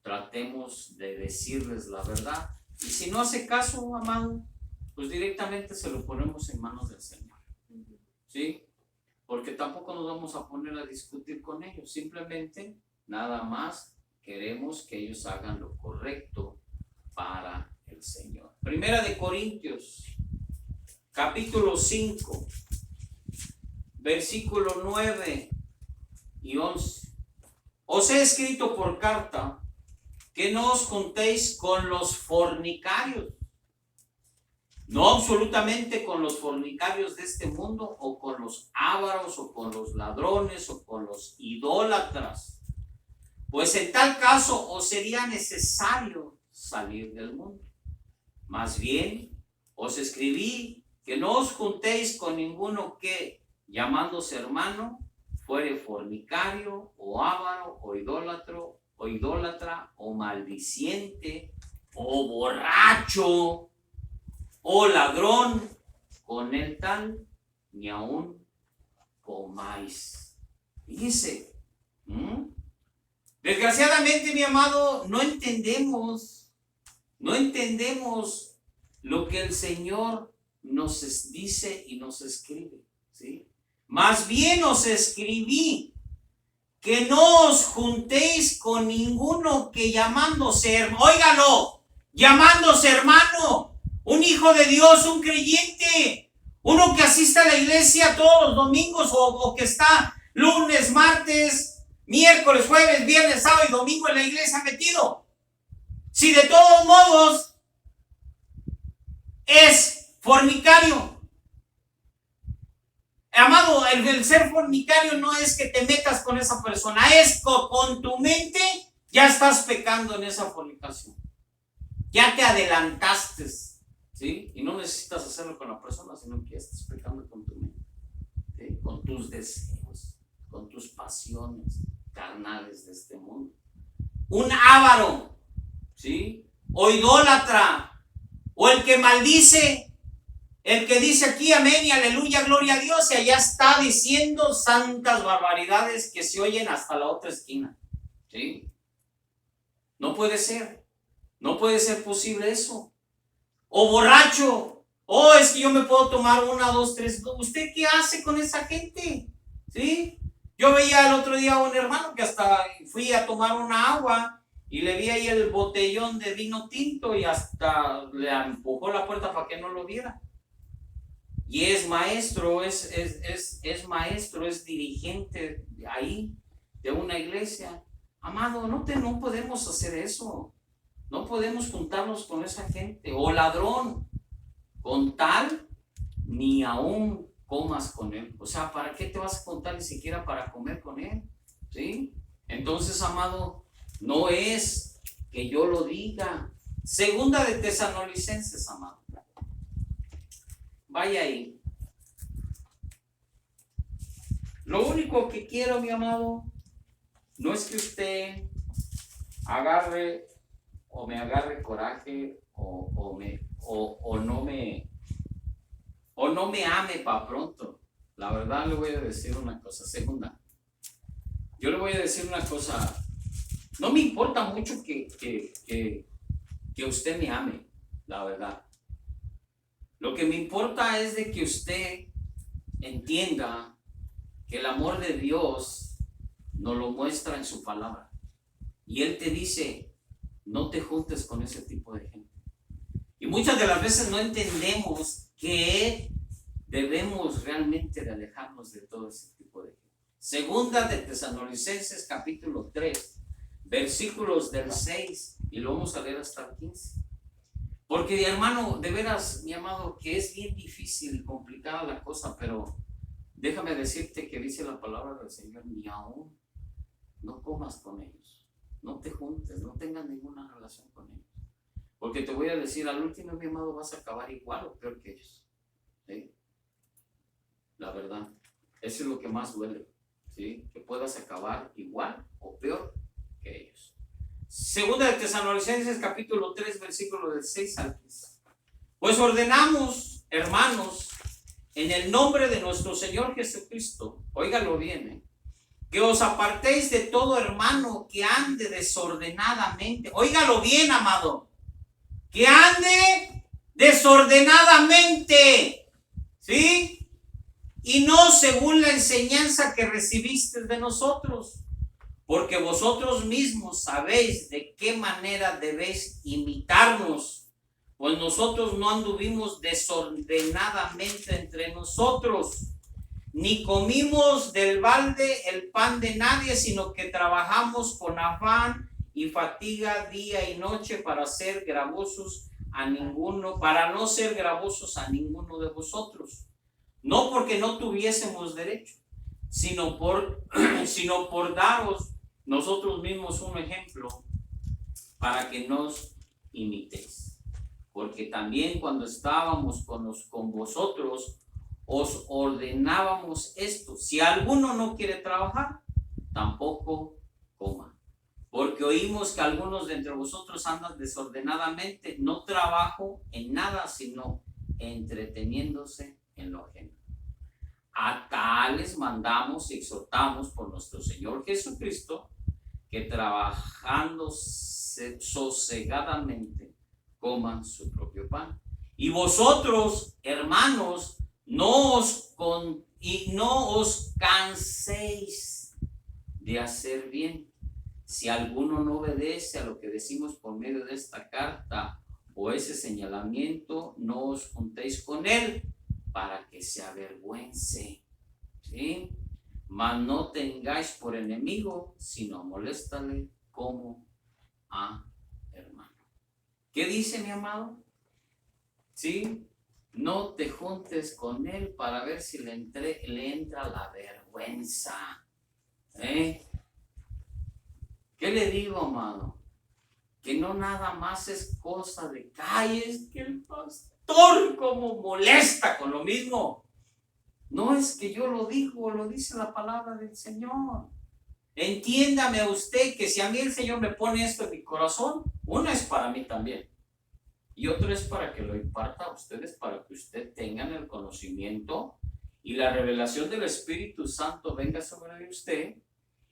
tratemos de decirles la verdad, y si no hace caso, amado, pues directamente se lo ponemos en manos del Señor. ¿Sí? Porque tampoco nos vamos a poner a discutir con ellos, simplemente nada más queremos que ellos hagan lo correcto para el Señor. Primera de Corintios, capítulo 5, versículo 9 y 11. Os he escrito por carta que no os juntéis con los fornicarios, no absolutamente con los fornicarios de este mundo, o con los ávaros, o con los ladrones, o con los idólatras, pues en tal caso os sería necesario salir del mundo. Más bien os escribí que no os juntéis con ninguno que, llamándose hermano, fuere fornicario, o ávaro, o idólatra, o maldiciente, o borracho, o ladrón, con el tal ni aún comáis. Fíjese, desgraciadamente, mi amado, no entendemos lo que el Señor nos dice y nos escribe, ¿sí? Más bien os escribí que no os juntéis con ninguno que llamándose, óigalo, llamándose hermano, un hijo de Dios, un creyente, uno que asista a la iglesia todos los domingos o que está lunes, martes, miércoles, jueves, viernes, sábado y domingo en la iglesia metido. Si de todos modos es fornicario. Amado, el ser fornicario no es que te metas con esa persona, es con tu mente ya estás pecando en esa fornicación. Ya te adelantaste, ¿sí? Y no necesitas hacerlo con la persona, sino que ya estás pecando con tu mente, ¿sí? Con tus deseos, con tus pasiones carnales de este mundo. Un avaro, ¿sí? O idólatra, o el que maldice. El que dice aquí amén y aleluya, gloria a Dios, y allá está diciendo santas barbaridades que se oyen hasta la otra esquina, ¿sí? No puede ser posible eso. O borracho, es que yo me puedo tomar 1, 2, 3. ¿Usted qué hace con esa gente? ¿Sí? Yo veía el otro día a un hermano que hasta fui a tomar una agua y le vi ahí el botellón de vino tinto y hasta le empujó la puerta para que no lo viera. Y es maestro, es maestro, es dirigente ahí de una iglesia. Amado, no podemos hacer eso. No podemos juntarnos con esa gente. O ladrón, con tal, ni aún comas con él. O sea, ¿para qué te vas a juntar ni siquiera para comer con él? ¿Sí? Entonces, amado, no es que yo lo diga. Segunda de Tesalonicenses, amado. Vaya ahí. Lo único que quiero, mi amado, no es que usted agarre o me agarre coraje o no me ame para pronto. La verdad le voy a decir una cosa. Segunda, yo le voy a decir una cosa. No me importa mucho que usted me ame, la verdad. Lo que me importa es de que usted entienda que el amor de Dios nos lo muestra en su palabra. Y Él te dice, no te juntes con ese tipo de gente. Y muchas de las veces no entendemos que debemos realmente de alejarnos de todo ese tipo de gente. Segunda de Tesalonicenses capítulo 3, versículos del 6, y lo vamos a leer hasta el 15. Porque, hermano, de veras, mi amado, que es bien difícil y complicada la cosa, pero déjame decirte que dice la palabra del Señor, ni aún no comas con ellos, no te juntes, no tengas ninguna relación con ellos. Porque te voy a decir, al último, mi amado, vas a acabar igual o peor que ellos. ¿Sí? La verdad, eso es lo que más duele, ¿sí? Que puedas acabar igual o peor que ellos. Segunda de Tesalonicenses capítulo 3, versículo del 6 al 15. Pues ordenamos, hermanos, en el nombre de nuestro Señor Jesucristo, óigalo bien, que os apartéis de todo hermano que ande desordenadamente. Óigalo bien, amado. Que ande desordenadamente, ¿sí? Y no según la enseñanza que recibiste de nosotros. Porque vosotros mismos sabéis de qué manera debéis imitarnos, pues nosotros no anduvimos desordenadamente entre nosotros, ni comimos del balde el pan de nadie, sino que trabajamos con afán y fatiga día y noche para no ser gravosos a ninguno de vosotros. No porque no tuviésemos derecho, sino por daros nosotros mismos un ejemplo para que nos imitéis. Porque también cuando estábamos con vosotros, os ordenábamos esto: si alguno no quiere trabajar, tampoco coma. Porque oímos que algunos de entre vosotros andan desordenadamente, no trabajo en nada, sino entreteniéndose en lo ajeno. A tales mandamos y exhortamos por nuestro Señor Jesucristo, que trabajando sosegadamente coman su propio pan. Y vosotros, hermanos, no os canséis de hacer bien. Si alguno no obedece a lo que decimos por medio de esta carta o ese señalamiento, no os juntéis con él para que se avergüence. ¿Sí? Mas no tengáis por enemigo, sino moléstale como a hermano. ¿Qué dice, mi amado? ¿Sí? No te juntes con él para ver si le entra la vergüenza. ¿Qué le digo, amado? Que no nada más es cosa de calles, que el pastor como molesta con lo mismo. No es que yo lo digo, lo dice la palabra del Señor. Entiéndame usted que si a mí el Señor me pone esto en mi corazón, uno es para mí también. Y otro es para que lo imparta a ustedes, para que ustedes tengan el conocimiento y la revelación del Espíritu Santo venga sobre usted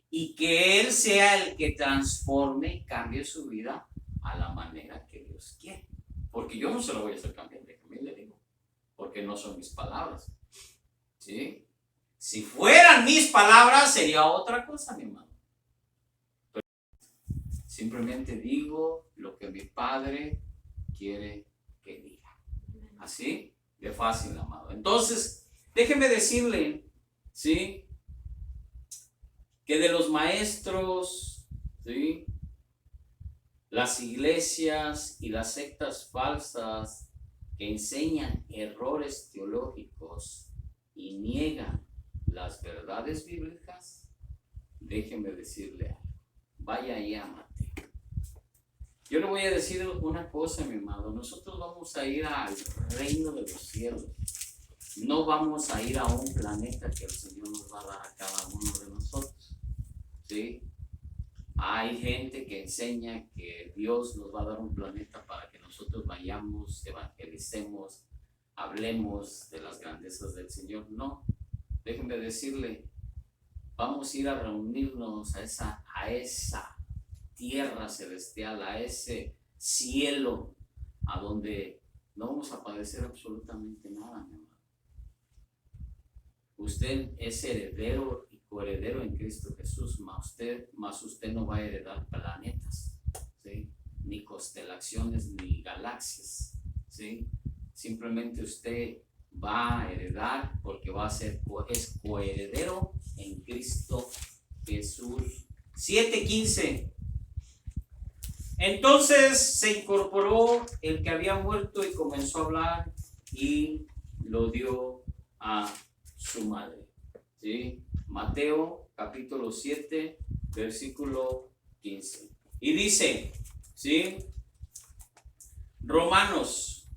y que Él sea el que transforme y cambie su vida a la manera que Dios quiere. Porque yo no se lo voy a hacer cambiar, déjame le digo, porque no son mis palabras. ¿Sí? Si fueran mis palabras sería otra cosa, mi hermano. Pero simplemente digo lo que mi Padre quiere que diga. Así de fácil, amado. Entonces, déjeme decirle, ¿sí?, que de los maestros, ¿sí?, las iglesias y las sectas falsas que enseñan errores teológicos y niegan las verdades bíblicas, déjeme decirle algo. Vaya ahí a Mateo. Yo le voy a decir una cosa, mi amado. Nosotros vamos a ir al reino de los cielos. No vamos a ir a un planeta que el Señor nos va a dar a cada uno de nosotros. ¿Sí? Hay gente que enseña que Dios nos va a dar un planeta para que nosotros vayamos, evangelicemos, hablemos de las grandezas del Señor. No, déjenme decirle, vamos a ir a reunirnos a esa tierra celestial, a ese cielo, a donde no vamos a padecer absolutamente nada, mi hermano. Usted es heredero y coheredero en Cristo Jesús, más usted no va a heredar planetas, ¿sí?, ni constelaciones, ni galaxias, ¿sí? Simplemente usted va a heredar porque es coheredero en Cristo Jesús. 7:15. Entonces se incorporó el que había muerto y comenzó a hablar y lo dio a su madre. ¿Sí? Mateo capítulo 7, versículo 15. Y dice, ¿sí?, Romanos,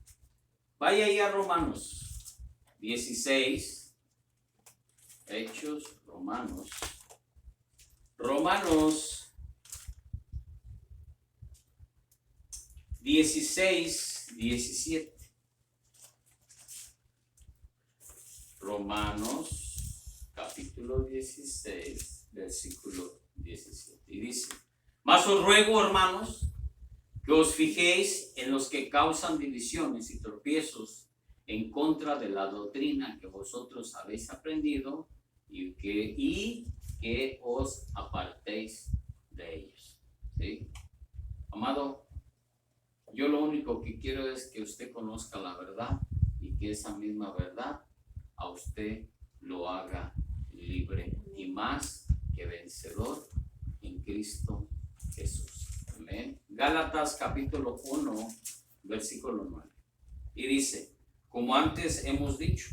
vaya ahí a Romanos 16, Hechos, Romanos 16, 17. Romanos capítulo 16, versículo 17. Y dice, mas os ruego, hermanos, que os fijéis en los que causan divisiones y tropiezos en contra de la doctrina que vosotros habéis aprendido y que os apartéis de ellos. ¿Sí? Amado, yo lo único que quiero es que usted conozca la verdad y que esa misma verdad a usted lo haga libre y más que vencedor en Cristo Jesús. Amén. Gálatas capítulo 1, versículo 9. Y dice, como antes hemos dicho,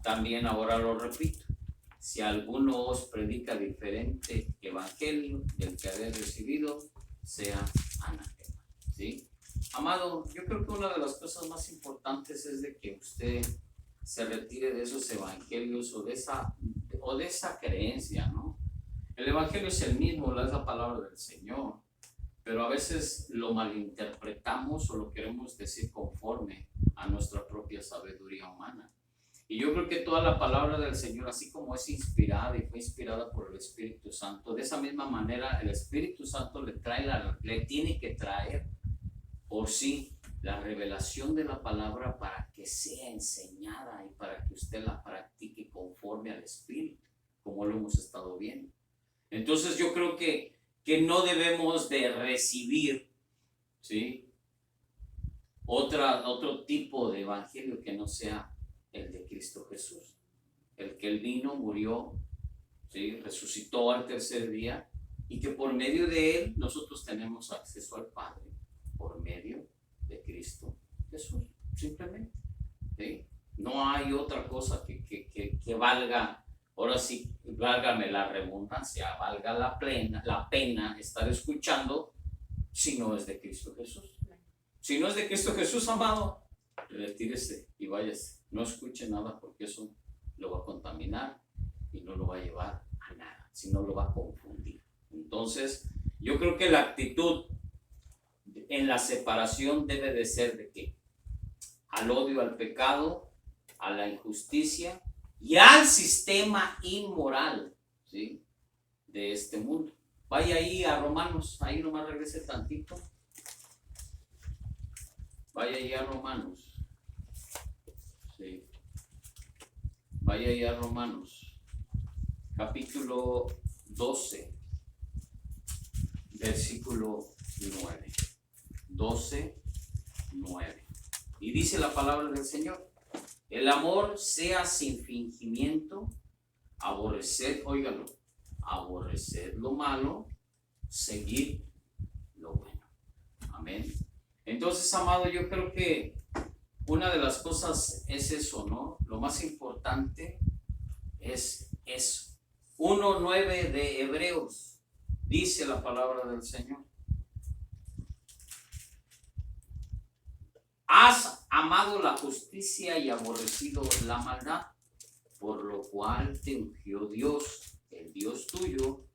también ahora lo repito, si alguno os predica diferente evangelio del que habéis recibido, sea anatema. ¿Sí? Amado, yo creo que una de las cosas más importantes es de que usted se retire de esos evangelios o de esa creencia, ¿no? El evangelio es el mismo, es la palabra del Señor. pero a veces lo malinterpretamos o lo queremos decir conforme a nuestra propia sabiduría humana. Y yo creo que toda la palabra del Señor, así como es inspirada y fue inspirada por el Espíritu Santo, de esa misma manera el Espíritu Santo le tiene que traer por sí la revelación de la palabra para que sea enseñada y para que usted la practique conforme al Espíritu, como lo hemos estado viendo. Entonces yo creo que no debemos de recibir, ¿sí?, otro tipo de evangelio que no sea el de Cristo Jesús, el que Él vino, murió, ¿sí?, resucitó al tercer día, y que por medio de Él nosotros tenemos acceso al Padre, por medio de Cristo Jesús, simplemente, ¿sí? No hay otra cosa que valga, ahora sí, válgame la redundancia, valga la pena estar escuchando si no es de Cristo Jesús. Si no es de Cristo Jesús, amado, retírese y váyase. No escuche nada porque eso lo va a contaminar y no lo va a llevar a nada, sino lo va a confundir. Entonces, yo creo que la actitud en la separación debe de ser de qué? Al odio al pecado, a la injusticia y al sistema inmoral, ¿sí?, de este mundo. Vaya ahí a Romanos, ahí nomás regrese tantito. Vaya ahí a Romanos. Sí. Vaya ahí a Romanos, capítulo 12, versículo 9. 12, 9. Y dice la palabra del Señor: el amor sea sin fingimiento, aborreced, óigalo, aborreced lo malo, seguir lo bueno. Amén. Entonces, amado, yo creo que una de las cosas es eso, ¿no? Lo más importante es eso. 1:9 de Hebreos, dice la palabra del Señor: has amado la justicia y aborrecido la maldad, por lo cual te ungió Dios, el Dios tuyo,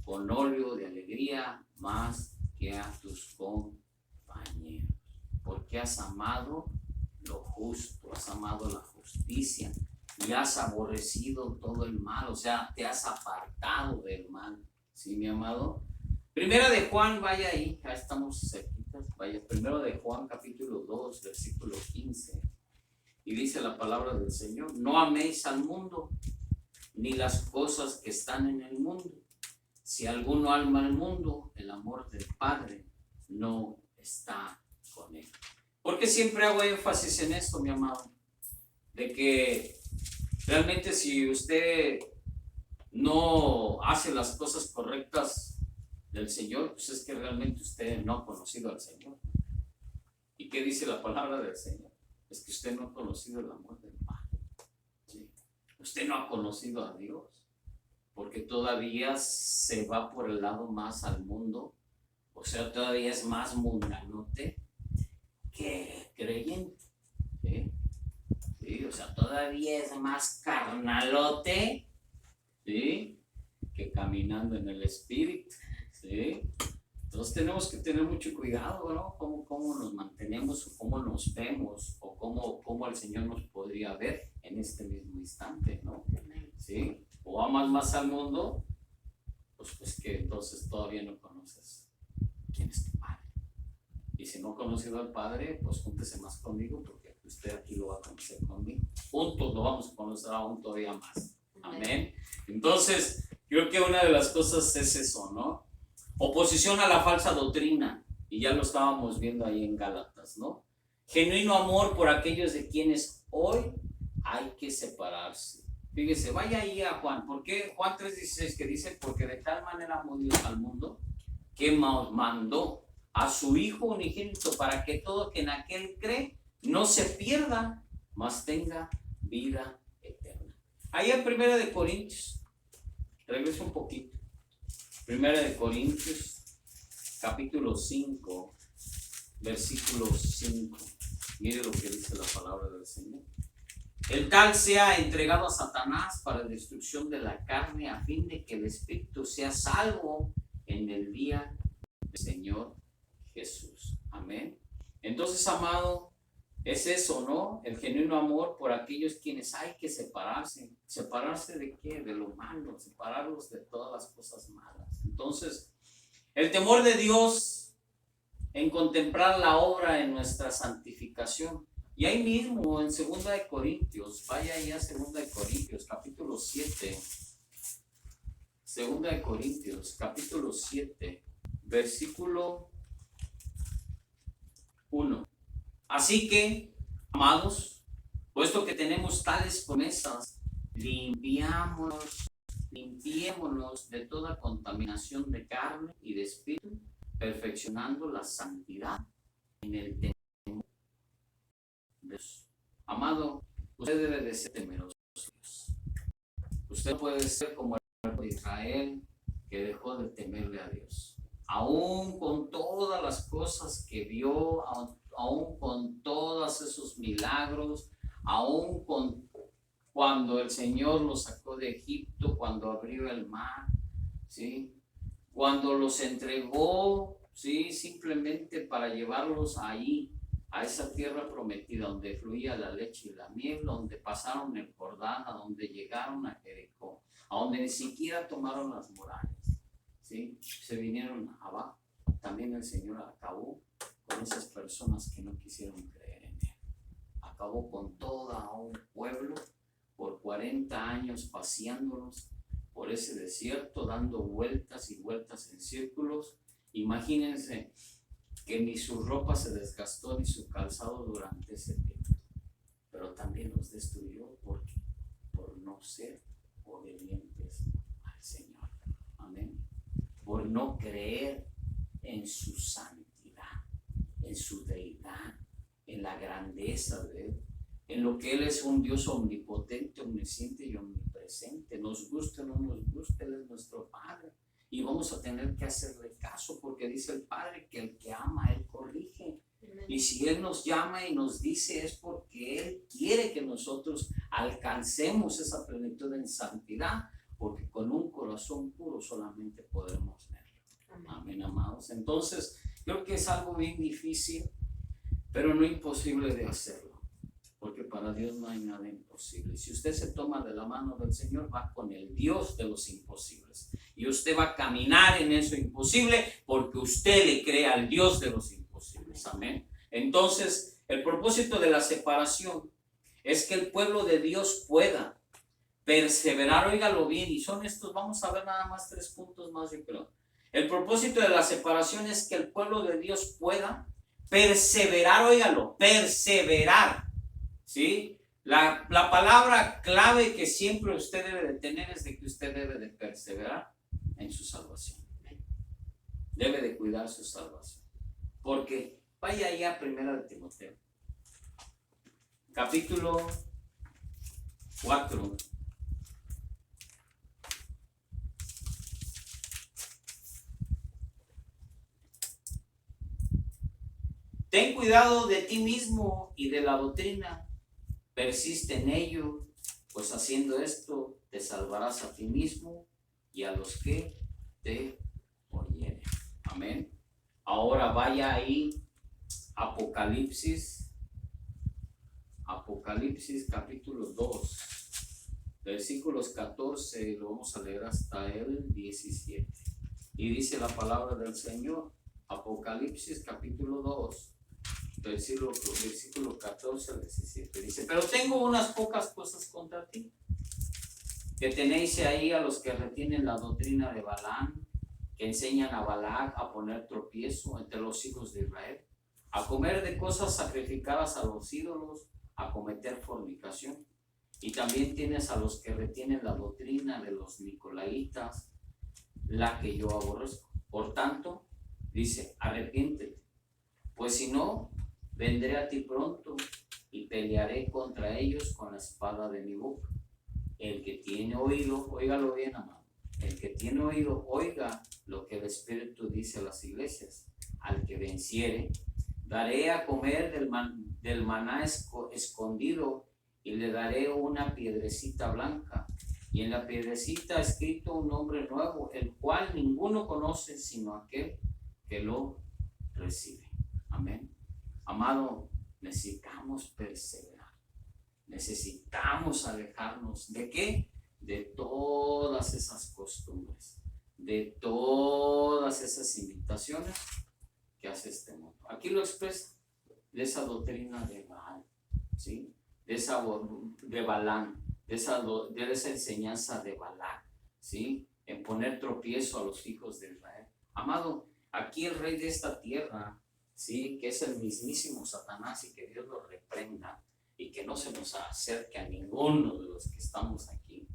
con óleo de alegría más que a tus compañeros. Porque has amado lo justo, has amado la justicia y has aborrecido todo el mal, o sea, te has apartado del mal. ¿Sí, mi amado? Primera de Juan, vaya ahí, ya estamos cerquitas, vaya, primero de Juan, capítulo 2, versículo 15. Y dice la palabra del Señor: no améis al mundo, ni las cosas que están en el mundo. Si alguno ama al mundo, el amor del Padre no está con él. Porque siempre hago énfasis en esto, mi amado, de que realmente si usted no hace las cosas correctas del Señor, pues es que realmente usted no ha conocido al Señor. ¿Y qué dice la palabra del Señor? Es que usted no ha conocido el amor del Padre. ¿Sí? Usted no ha conocido a Dios, porque todavía se va por el lado más al mundo, o sea, todavía es más mundanote que creyente. ¿Sí? ¿Sí? O sea, todavía es más carnalote, ¿sí?, que caminando en el Espíritu. ¿Sí? Entonces tenemos que tener mucho cuidado, ¿no? Cómo nos mantenemos, o cómo nos vemos, o cómo el Señor nos podría ver en este mismo instante, ¿no? ¿Sí? O amas más al mundo, pues que entonces todavía no conoces quién es tu Padre. Y si no ha conocido al Padre, pues júntese más conmigo, porque usted aquí lo va a conocer conmigo. Juntos lo vamos a conocer aún todavía más. Amén. Entonces, creo que una de las cosas es eso, ¿no? Oposición a la falsa doctrina, y ya lo estábamos viendo ahí en Gálatas, ¿no? Genuino amor por aquellos de quienes hoy hay que separarse. Fíjese, vaya ahí a Juan. ¿Por qué? Juan 3:16, que dice: porque de tal manera amó Dios al mundo que mandó a su Hijo unigénito, para que todo que en aquel cree no se pierda, mas tenga vida eterna. Ahí en 1 de Corintios, regreso un poquito. 1 de Corintios, capítulo 5, versículo 5. Mire lo que dice la palabra del Señor: el tal sea entregado a Satanás para destrucción de la carne, a fin de que el espíritu sea salvo en el día Señor Jesús. Amén. Entonces, amado, es eso, ¿no? El genuino amor por aquellos quienes hay que separarse. ¿Separarse de qué? De lo malo, separarlos de todas las cosas malas. Entonces, el temor de Dios en contemplar la obra en nuestra santificación. Y ahí mismo en 2 vaya ahí a 2 capítulo 7. 2 capítulo 7, versículo 1. Así que, amados, puesto que tenemos tales promesas, limpiémonos de toda contaminación de carne y de espíritu, perfeccionando la santidad en el temor de Dios. Amado, usted debe de ser temeroso de Dios. Usted puede ser como el pueblo de Israel que dejó de temerle a Dios. Aún con todas las cosas que vio, aún con todos esos milagros, aún con cuando el Señor los sacó de Egipto, cuando abrió el mar, ¿sí? Cuando los entregó, ¿sí? Simplemente para llevarlos ahí, a esa tierra prometida donde fluía la leche y la miel, donde pasaron el Jordán, a donde llegaron a Jericó, a donde ni siquiera tomaron las murallas, ¿sí? Se vinieron abajo. También el Señor acabó con esas personas que no quisieron creer en Él. Acabó con todo un pueblo por 40 años paseándolos por ese desierto, dando vueltas y vueltas en círculos. Imagínense que ni su ropa se desgastó ni su calzado durante ese tiempo, pero también los destruyó por no ser obedientes al Señor. Amén. Por no creer en su santidad, en su deidad, en la grandeza de Él, en lo que Él es un Dios omnipotente, omnisciente y omnipresente. Nos guste o no nos guste, Él es nuestro Padre. Y vamos a tener que hacerle caso porque dice el Padre que el que ama, Él corrige. Y si Él nos llama y nos dice es porque Él quiere que nosotros alcancemos esa plenitud en santidad, porque con un corazón puro solamente podremos verlo. Amén, amados. Entonces, creo que es algo bien difícil, pero no imposible de hacerlo, porque para Dios no hay nada imposible. Si usted se toma de la mano del Señor, va con el Dios de los imposibles. Y usted va a caminar en eso imposible porque usted le cree al Dios de los imposibles. Amén. Entonces, el propósito de la separación es que el pueblo de Dios pueda perseverar. Óigalo bien, y son estos, vamos a ver nada más 3 puntos más, yo creo. El propósito de la separación es que el pueblo de Dios pueda perseverar, óigalo, perseverar, ¿sí? La palabra clave que siempre usted debe de tener es de que usted debe de perseverar en su salvación. Debe de cuidar su salvación. Porque vaya allá a 1 Timoteo, capítulo 4. Ten cuidado de ti mismo y de la doctrina. Persiste en ello, pues haciendo esto te salvarás a ti mismo y a los que te oyeren. Amén. Ahora vaya ahí, Apocalipsis capítulo 2, versículos 14, lo vamos a leer hasta el 17. Y dice la palabra del Señor, Apocalipsis capítulo 2, versículo 14 al 17. Dice, pero tengo unas pocas cosas contra ti, que tenéis ahí a los que retienen la doctrina de Balaam, que enseñan a Balac a poner tropiezo entre los hijos de Israel, a comer de cosas sacrificadas a los ídolos, a cometer fornicación. Y también tienes a los que retienen la doctrina de los nicolaitas, la que yo aborrezco. Por tanto, dice, arrepiéntete, pues si no, vendré a ti pronto y pelearé contra ellos con la espada de mi boca. El que tiene oído, óigalo bien, amado. El que tiene oído, oiga lo que el Espíritu dice a las iglesias. Al que venciere, daré a comer del maná escondido y le daré una piedrecita blanca. Y en la piedrecita escrito un nombre nuevo, el cual ninguno conoce sino aquel que lo recibe. Amén. Amado, necesitamos perseverar. Necesitamos alejarnos. ¿De qué? De todas esas costumbres, de todas esas imitaciones que hace este mundo. Aquí lo expresa, de esa doctrina de Baal, ¿sí? De Balán, de esa enseñanza de Balac, ¿sí? En poner tropiezo a los hijos de Israel. Amado, aquí el rey de esta tierra, ¿sí? Que es el mismísimo Satanás, y que Dios lo reprenda y que no se nos acerque a ninguno de los que estamos aquí.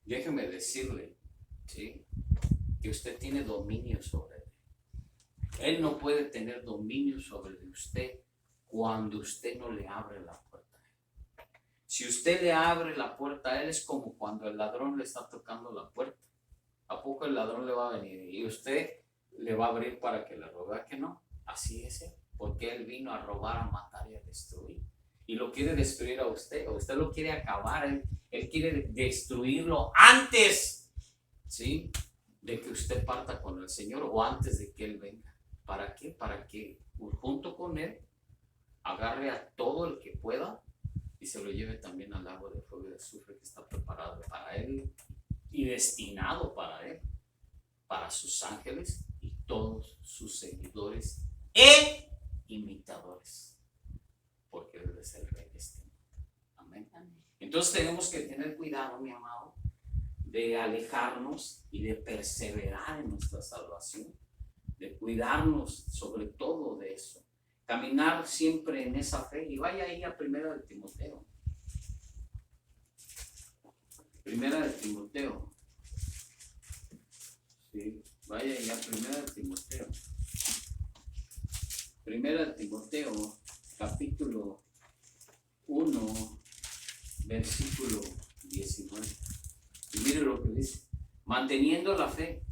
Déjeme decirle, ¿sí? Que usted tiene dominio sobre él. Él no puede tener dominio sobre usted cuando usted no le abre la puerta a él. Si usted le abre la puerta a él, es como cuando el ladrón le está tocando la puerta. ¿A poco el ladrón le va a venir y usted le va a abrir para que le robe? Que no. Así es él, porque él vino a robar, a matar y a destruir. Y lo quiere destruir a usted, o usted lo quiere acabar. Él quiere destruirlo antes, ¿sí?, de que usted parta con el Señor, o antes de que Él venga. ¿Para qué? Para que junto con Él agarre a todo el que pueda y se lo lleve también al lago de fuego y de azufre que está preparado para Él y destinado para Él, para sus ángeles y todos sus seguidores e imitadores, porque Él es el Rey de este mundo. Amén. Entonces tenemos que tener cuidado, mi amado, de alejarnos y de perseverar en nuestra salvación, de cuidarnos sobre todo de eso, caminar siempre en esa fe. Y vaya ahí a Primera de Timoteo. Primera de Timoteo. Sí, vaya ahí a Primera de Timoteo. Primera de Timoteo, capítulo 1, versículo 19. Y mire lo que dice: manteniendo la fe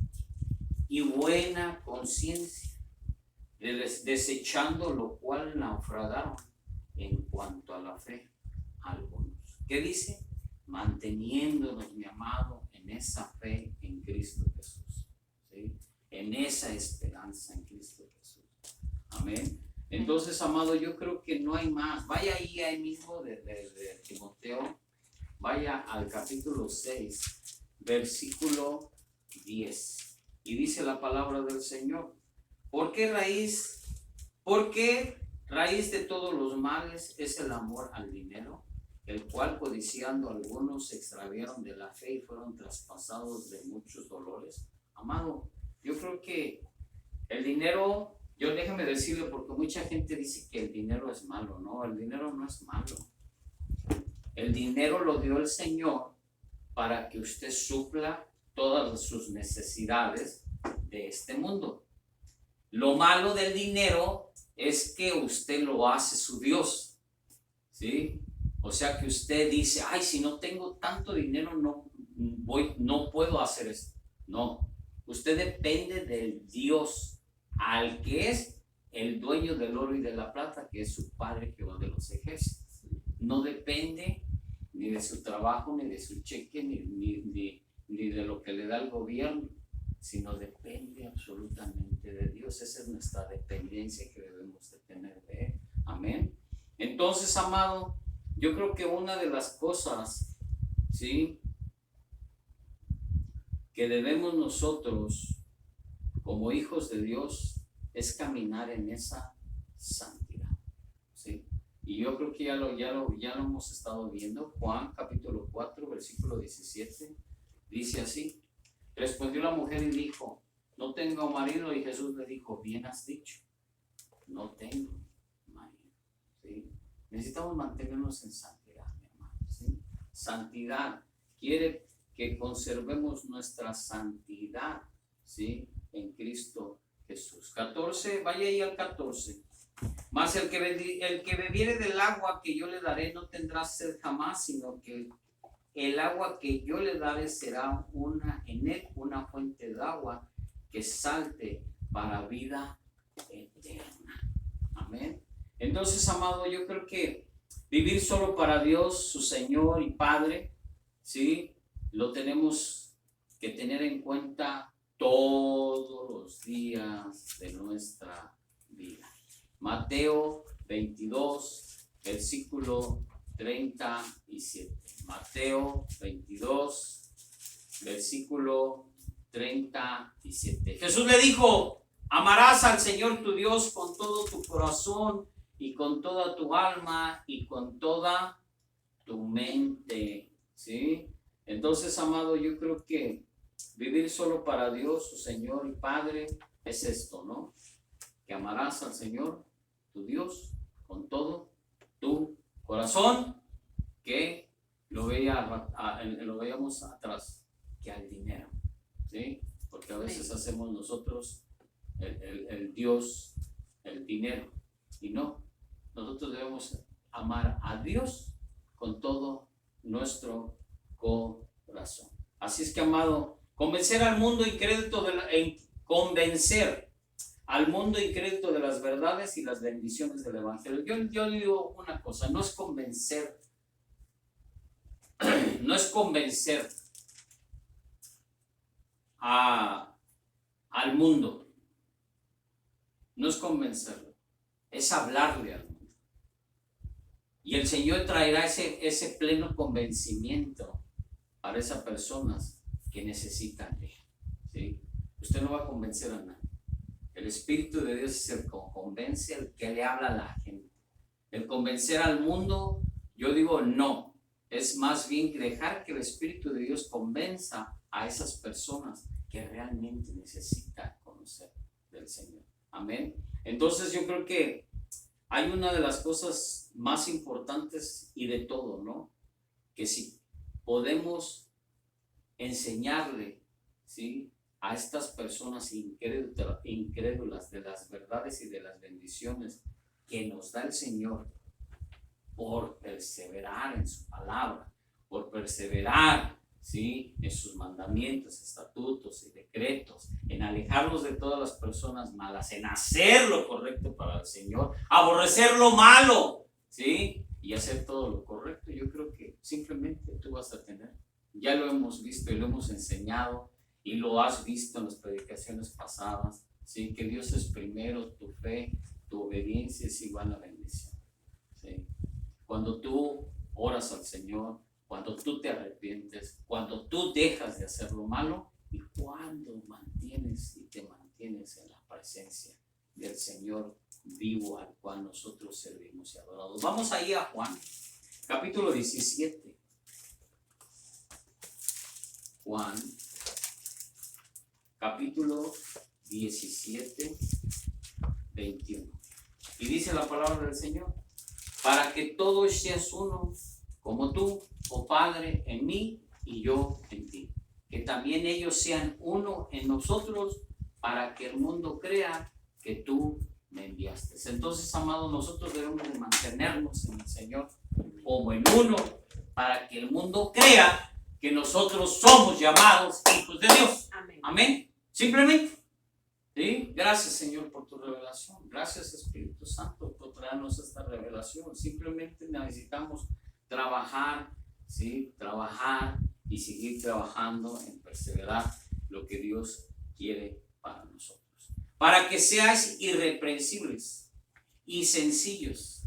y buena conciencia, desechando lo cual naufragaron en cuanto a la fe algunos. ¿Qué dice? Manteniéndonos, mi amado, en esa fe en Cristo Jesús, ¿sí? En esa esperanza en Cristo Jesús. Amén. Entonces, amado, yo creo que no hay más. Vaya ahí mismo de Timoteo. Vaya al capítulo 6, versículo 10. Y dice la palabra del Señor: ¿Por qué raíz de todos los males es el amor al dinero, el cual codiciando algunos se extraviaron de la fe y fueron traspasados de muchos dolores? Amado, yo creo que el dinero, déjeme decirle, porque mucha gente dice que el dinero es malo. No, el dinero no es malo. El dinero lo dio el Señor para que usted supla todas sus necesidades de este mundo. Lo malo del dinero es que usted lo hace su Dios, ¿sí? O sea que usted dice: ay, si no tengo tanto dinero no puedo hacer esto. No, usted depende del Dios al que es el dueño del oro y de la plata, que es su Padre Jehová de los ejércitos. No depende ni de su trabajo, ni de su cheque, ni de lo que le da el gobierno, sino depende absolutamente de Dios. Esa es nuestra dependencia que debemos de tener de Él. Amén. Entonces, amado, yo creo que una de las cosas, ¿sí?, que debemos nosotros como hijos de Dios es caminar en esa santidad, ¿sí? Y yo creo que ya lo hemos estado viendo. Juan capítulo 4, versículo 17, dice así: respondió la mujer y dijo: no tengo marido. Y Jesús le dijo: bien has dicho, no tengo marido, ¿sí? Necesitamos mantenernos en santidad, mi hermano, ¿sí? Santidad quiere que conservemos nuestra santidad, ¿sí?, en Cristo Jesús. 14, vaya ahí al 14. Mas el que bebiere del agua que yo le daré no tendrá sed jamás, sino que el agua que yo le daré será en él una fuente de agua que salte para vida eterna. Amén. Entonces, amado, yo creo que vivir solo para Dios, su Señor y Padre, ¿sí?, lo tenemos que tener en cuenta todos los días de nuestra vida. Mateo 22, versículo 37. Mateo 22, versículo 37. Jesús le dijo: amarás al Señor tu Dios con todo tu corazón y con toda tu alma y con toda tu mente. ¿Sí? Entonces, amado, yo creo que vivir solo para Dios, su Señor y Padre, es esto, ¿no? Que amarás al Señor, tu Dios, con todo tu corazón, que lo veíamos atrás, que al dinero, ¿sí? Porque a veces hacemos nosotros el Dios, el dinero, y no, nosotros debemos amar a Dios con todo nuestro corazón. Así es que, amado, convencer al mundo incrédulo convencer al mundo incrédulo de las verdades y las bendiciones del Evangelio. Yo digo una cosa, no es convencer al mundo, no es convencerlo, es hablarle al mundo. Y el Señor traerá ese pleno convencimiento para esas personas que necesitan de él, ¿sí? Usted no va a convencer a nadie. El Espíritu de Dios es el que convence, el que le habla a la gente. El convencer al mundo, yo digo no. Es más bien dejar que el Espíritu de Dios convenza a esas personas que realmente necesitan conocer del Señor. Amén. Entonces yo creo que hay una de las cosas más importantes y de todo, ¿no? Que si podemos enseñarle, ¿sí?, a estas personas incrédulas de las verdades y de las bendiciones que nos da el Señor por perseverar en su palabra, por perseverar, ¿sí?, en sus mandamientos, estatutos y decretos, en alejarnos de todas las personas malas, en hacer lo correcto para el Señor, aborrecer lo malo, ¿sí?, y hacer todo lo correcto. Yo creo que simplemente tú vas a tener, ya lo hemos visto y lo hemos enseñado y lo has visto en las predicaciones pasadas, ¿sí?, que Dios es primero, tu fe, tu obediencia es igual a bendición, ¿sí? Cuando tú oras al Señor, cuando tú te arrepientes, cuando tú dejas de hacer lo malo y cuando mantienes y te mantienes en la presencia del Señor vivo al cual nosotros servimos y adoramos. Vamos ahí a Juan, capítulo 17. Juan, capítulo 17, 21. Y dice la palabra del Señor: para que todos seas uno, como tú, oh Padre, en mí y yo en ti. Que también ellos sean uno en nosotros, para que el mundo crea que tú me enviaste. Entonces, amados, nosotros debemos de mantenernos en el Señor como en uno, para que el mundo crea que nosotros somos llamados hijos de Dios. Amén. Amén. Simplemente. ¿Sí? Gracias, Señor, por tu revelación. Gracias, Espíritu Santo, por traernos esta revelación. Simplemente necesitamos trabajar, ¿sí?, trabajar y seguir trabajando en perseverar lo que Dios quiere para nosotros. Para que seáis irreprensibles y sencillos,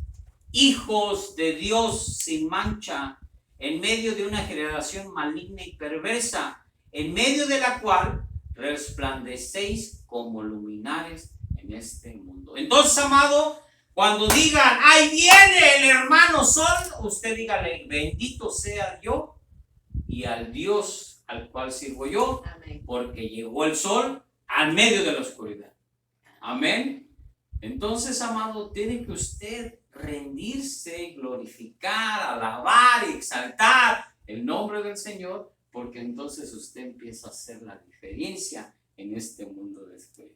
hijos de Dios sin mancha, en medio de una generación maligna y perversa, en medio de la cual resplandecéis como luminares en este mundo. Entonces, amado, cuando digan, ahí viene el hermano sol, usted dígale, bendito sea yo y al Dios al cual sirvo yo. Amén. Porque llegó el sol al medio de la oscuridad. Amén. Entonces, amado, tiene que usted rendirse, glorificar, alabar y exaltar el nombre del Señor, porque entonces usted empieza a hacer la diferencia en este mundo de oscuridad.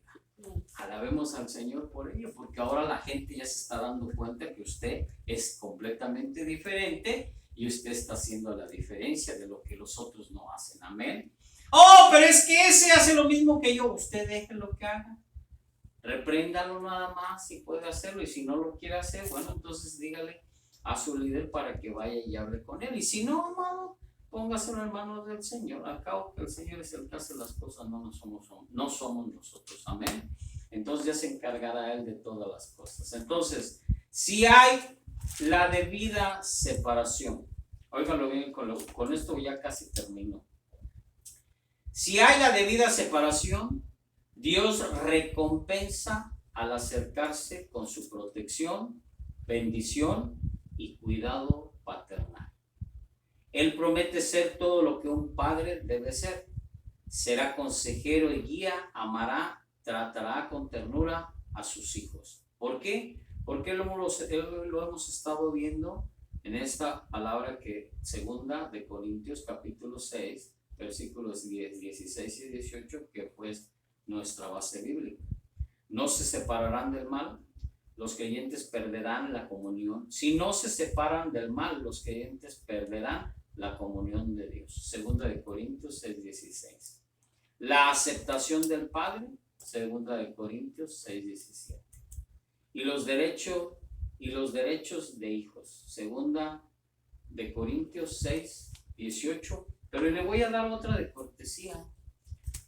Alabemos al Señor por ello, porque ahora la gente ya se está dando cuenta que usted es completamente diferente y usted está haciendo la diferencia de lo que los otros no hacen. Amén. Oh, pero es que ese hace lo mismo que yo. Usted deje lo que haga. Repréndalo nada más si puede hacerlo, y si no lo quiere hacer, bueno, entonces dígale a su líder para que vaya y hable con él. Y si no, amado, póngaselo en manos del Señor. Al cabo que el Señor es el que hace las cosas, no somos nosotros. Amén. Entonces ya se encargará Él de todas las cosas. Entonces, si hay la debida separación, óiganlo bien, con esto ya casi termino. Si hay la debida separación, Dios recompensa al acercarse con su protección, bendición y cuidado paternal. Él promete ser todo lo que un padre debe ser. Será consejero y guía, amará, tratará con ternura a sus hijos. ¿Por qué? Porque lo hemos estado viendo en esta palabra que segunda de Corintios capítulo 6, versículos 10, 16 y 18, que pues nuestra base bíblica. No se separarán del mal, los creyentes perderán la comunión. Si no se separan del mal, los creyentes perderán la comunión de Dios. Segunda de Corintios 6, 16. La aceptación del Padre, segunda de Corintios 6, 17. Y los derechos de hijos, segunda de Corintios 6, 18. Pero le voy a dar otra de cortesía.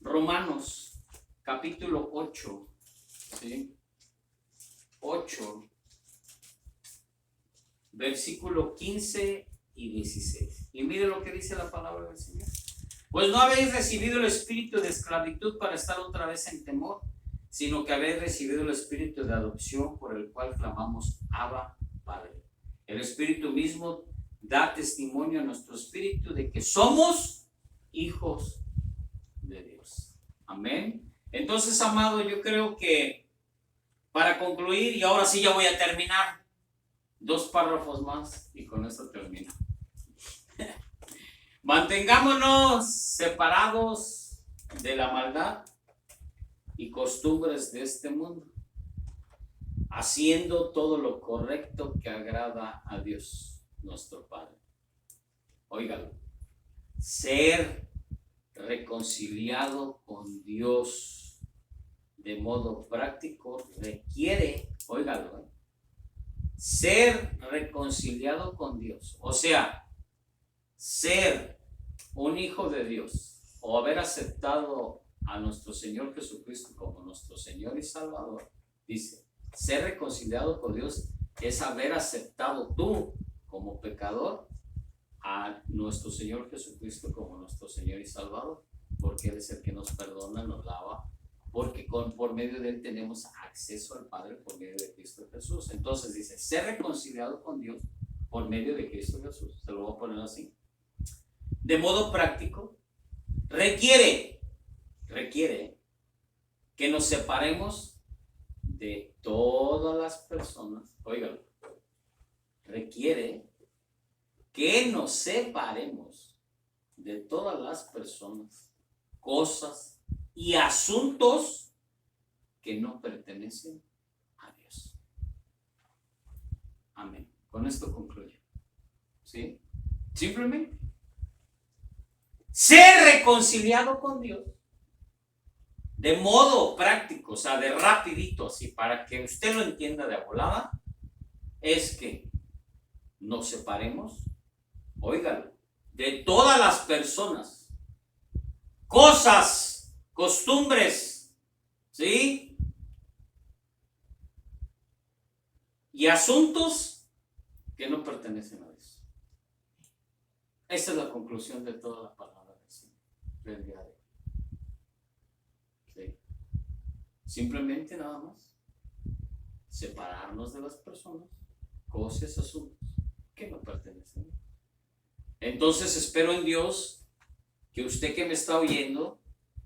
Romanos capítulo 8, ¿sí? 8, versículo 15 y 16. Y mire lo que dice la palabra del Señor. Pues no habéis recibido el espíritu de esclavitud para estar otra vez en temor, sino que habéis recibido el espíritu de adopción por el cual clamamos Abba, Padre. El espíritu mismo da testimonio a nuestro espíritu de que somos hijos de Dios. Amén. Entonces, amado, yo creo que para concluir, y ahora sí ya voy a terminar, 2 párrafos más y con esto termino. Mantengámonos separados de la maldad y costumbres de este mundo, haciendo todo lo correcto que agrada a Dios, nuestro Padre. Óigalo, ser reconciliado con Dios de modo práctico requiere, óigalo, ser reconciliado con Dios, o sea, ser un hijo de Dios o haber aceptado a nuestro Señor Jesucristo como nuestro Señor y Salvador. Dice, ser reconciliado con Dios es haber aceptado tú como pecador a nuestro Señor Jesucristo como nuestro Señor y Salvador, porque Él es el que nos perdona, nos lava, porque por medio de Él tenemos acceso al Padre por medio de Cristo Jesús. Entonces dice, ser reconciliado con Dios por medio de Cristo Jesús. Se lo voy a poner así. De modo práctico, requiere que nos separemos de todas las personas. Óigalo, requiere que nos separemos de todas las personas, cosas y asuntos que no pertenecen a Dios. Amén. Con esto concluyo. ¿Sí? Simplemente ser reconciliado con Dios de modo práctico, o sea, de rapidito, así, para que usted lo entienda de volada, es que nos separemos, óigalo, de todas las personas, cosas, costumbres, ¿sí? Y asuntos que no pertenecen a Dios. Esa es la conclusión de toda la palabra del día de hoy. ¿Sí? Simplemente nada más separarnos de las personas, cosas, asuntos que no pertenecen a Dios. Entonces espero en Dios que usted que me está oyendo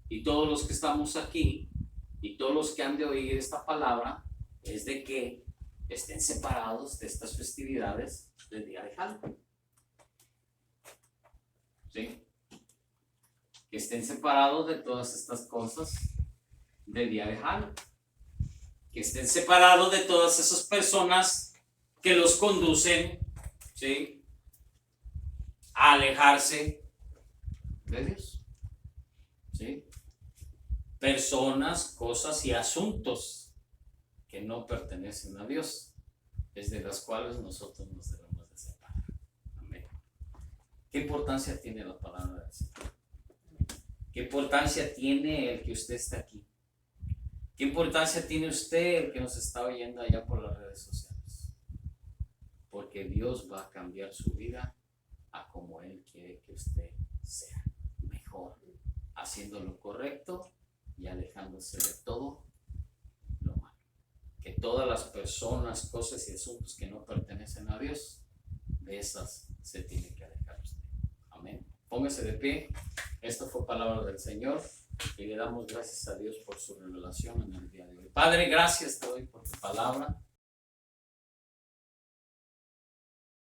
y todos los que estamos aquí y todos los que han de oír esta palabra es de que estén separados de estas festividades del día de Halloween. ¿Sí? Que estén separados de todas estas cosas del día de Halloween. Que estén separados de todas esas personas que los conducen, ¿sí?, a alejarse de Dios. ¿Sí? Personas, cosas y asuntos que no pertenecen a Dios, es de las cuales nosotros nos debemos de separar. Amén. ¿Qué importancia tiene la palabra del Señor? ¿Qué importancia tiene el que usted esté aquí? ¿Qué importancia tiene usted el que nos está oyendo allá por las redes sociales? Porque Dios va a cambiar su vida a como Él quiere que usted sea, mejor, haciendo lo correcto y alejándose de todo lo malo. Que todas las personas, cosas y asuntos que no pertenecen a Dios, de esas se tiene que alejar usted. Amén. Póngase de pie. Esto fue palabra del Señor y le damos gracias a Dios por su revelación en el día de hoy. Padre, gracias te doy por tu palabra.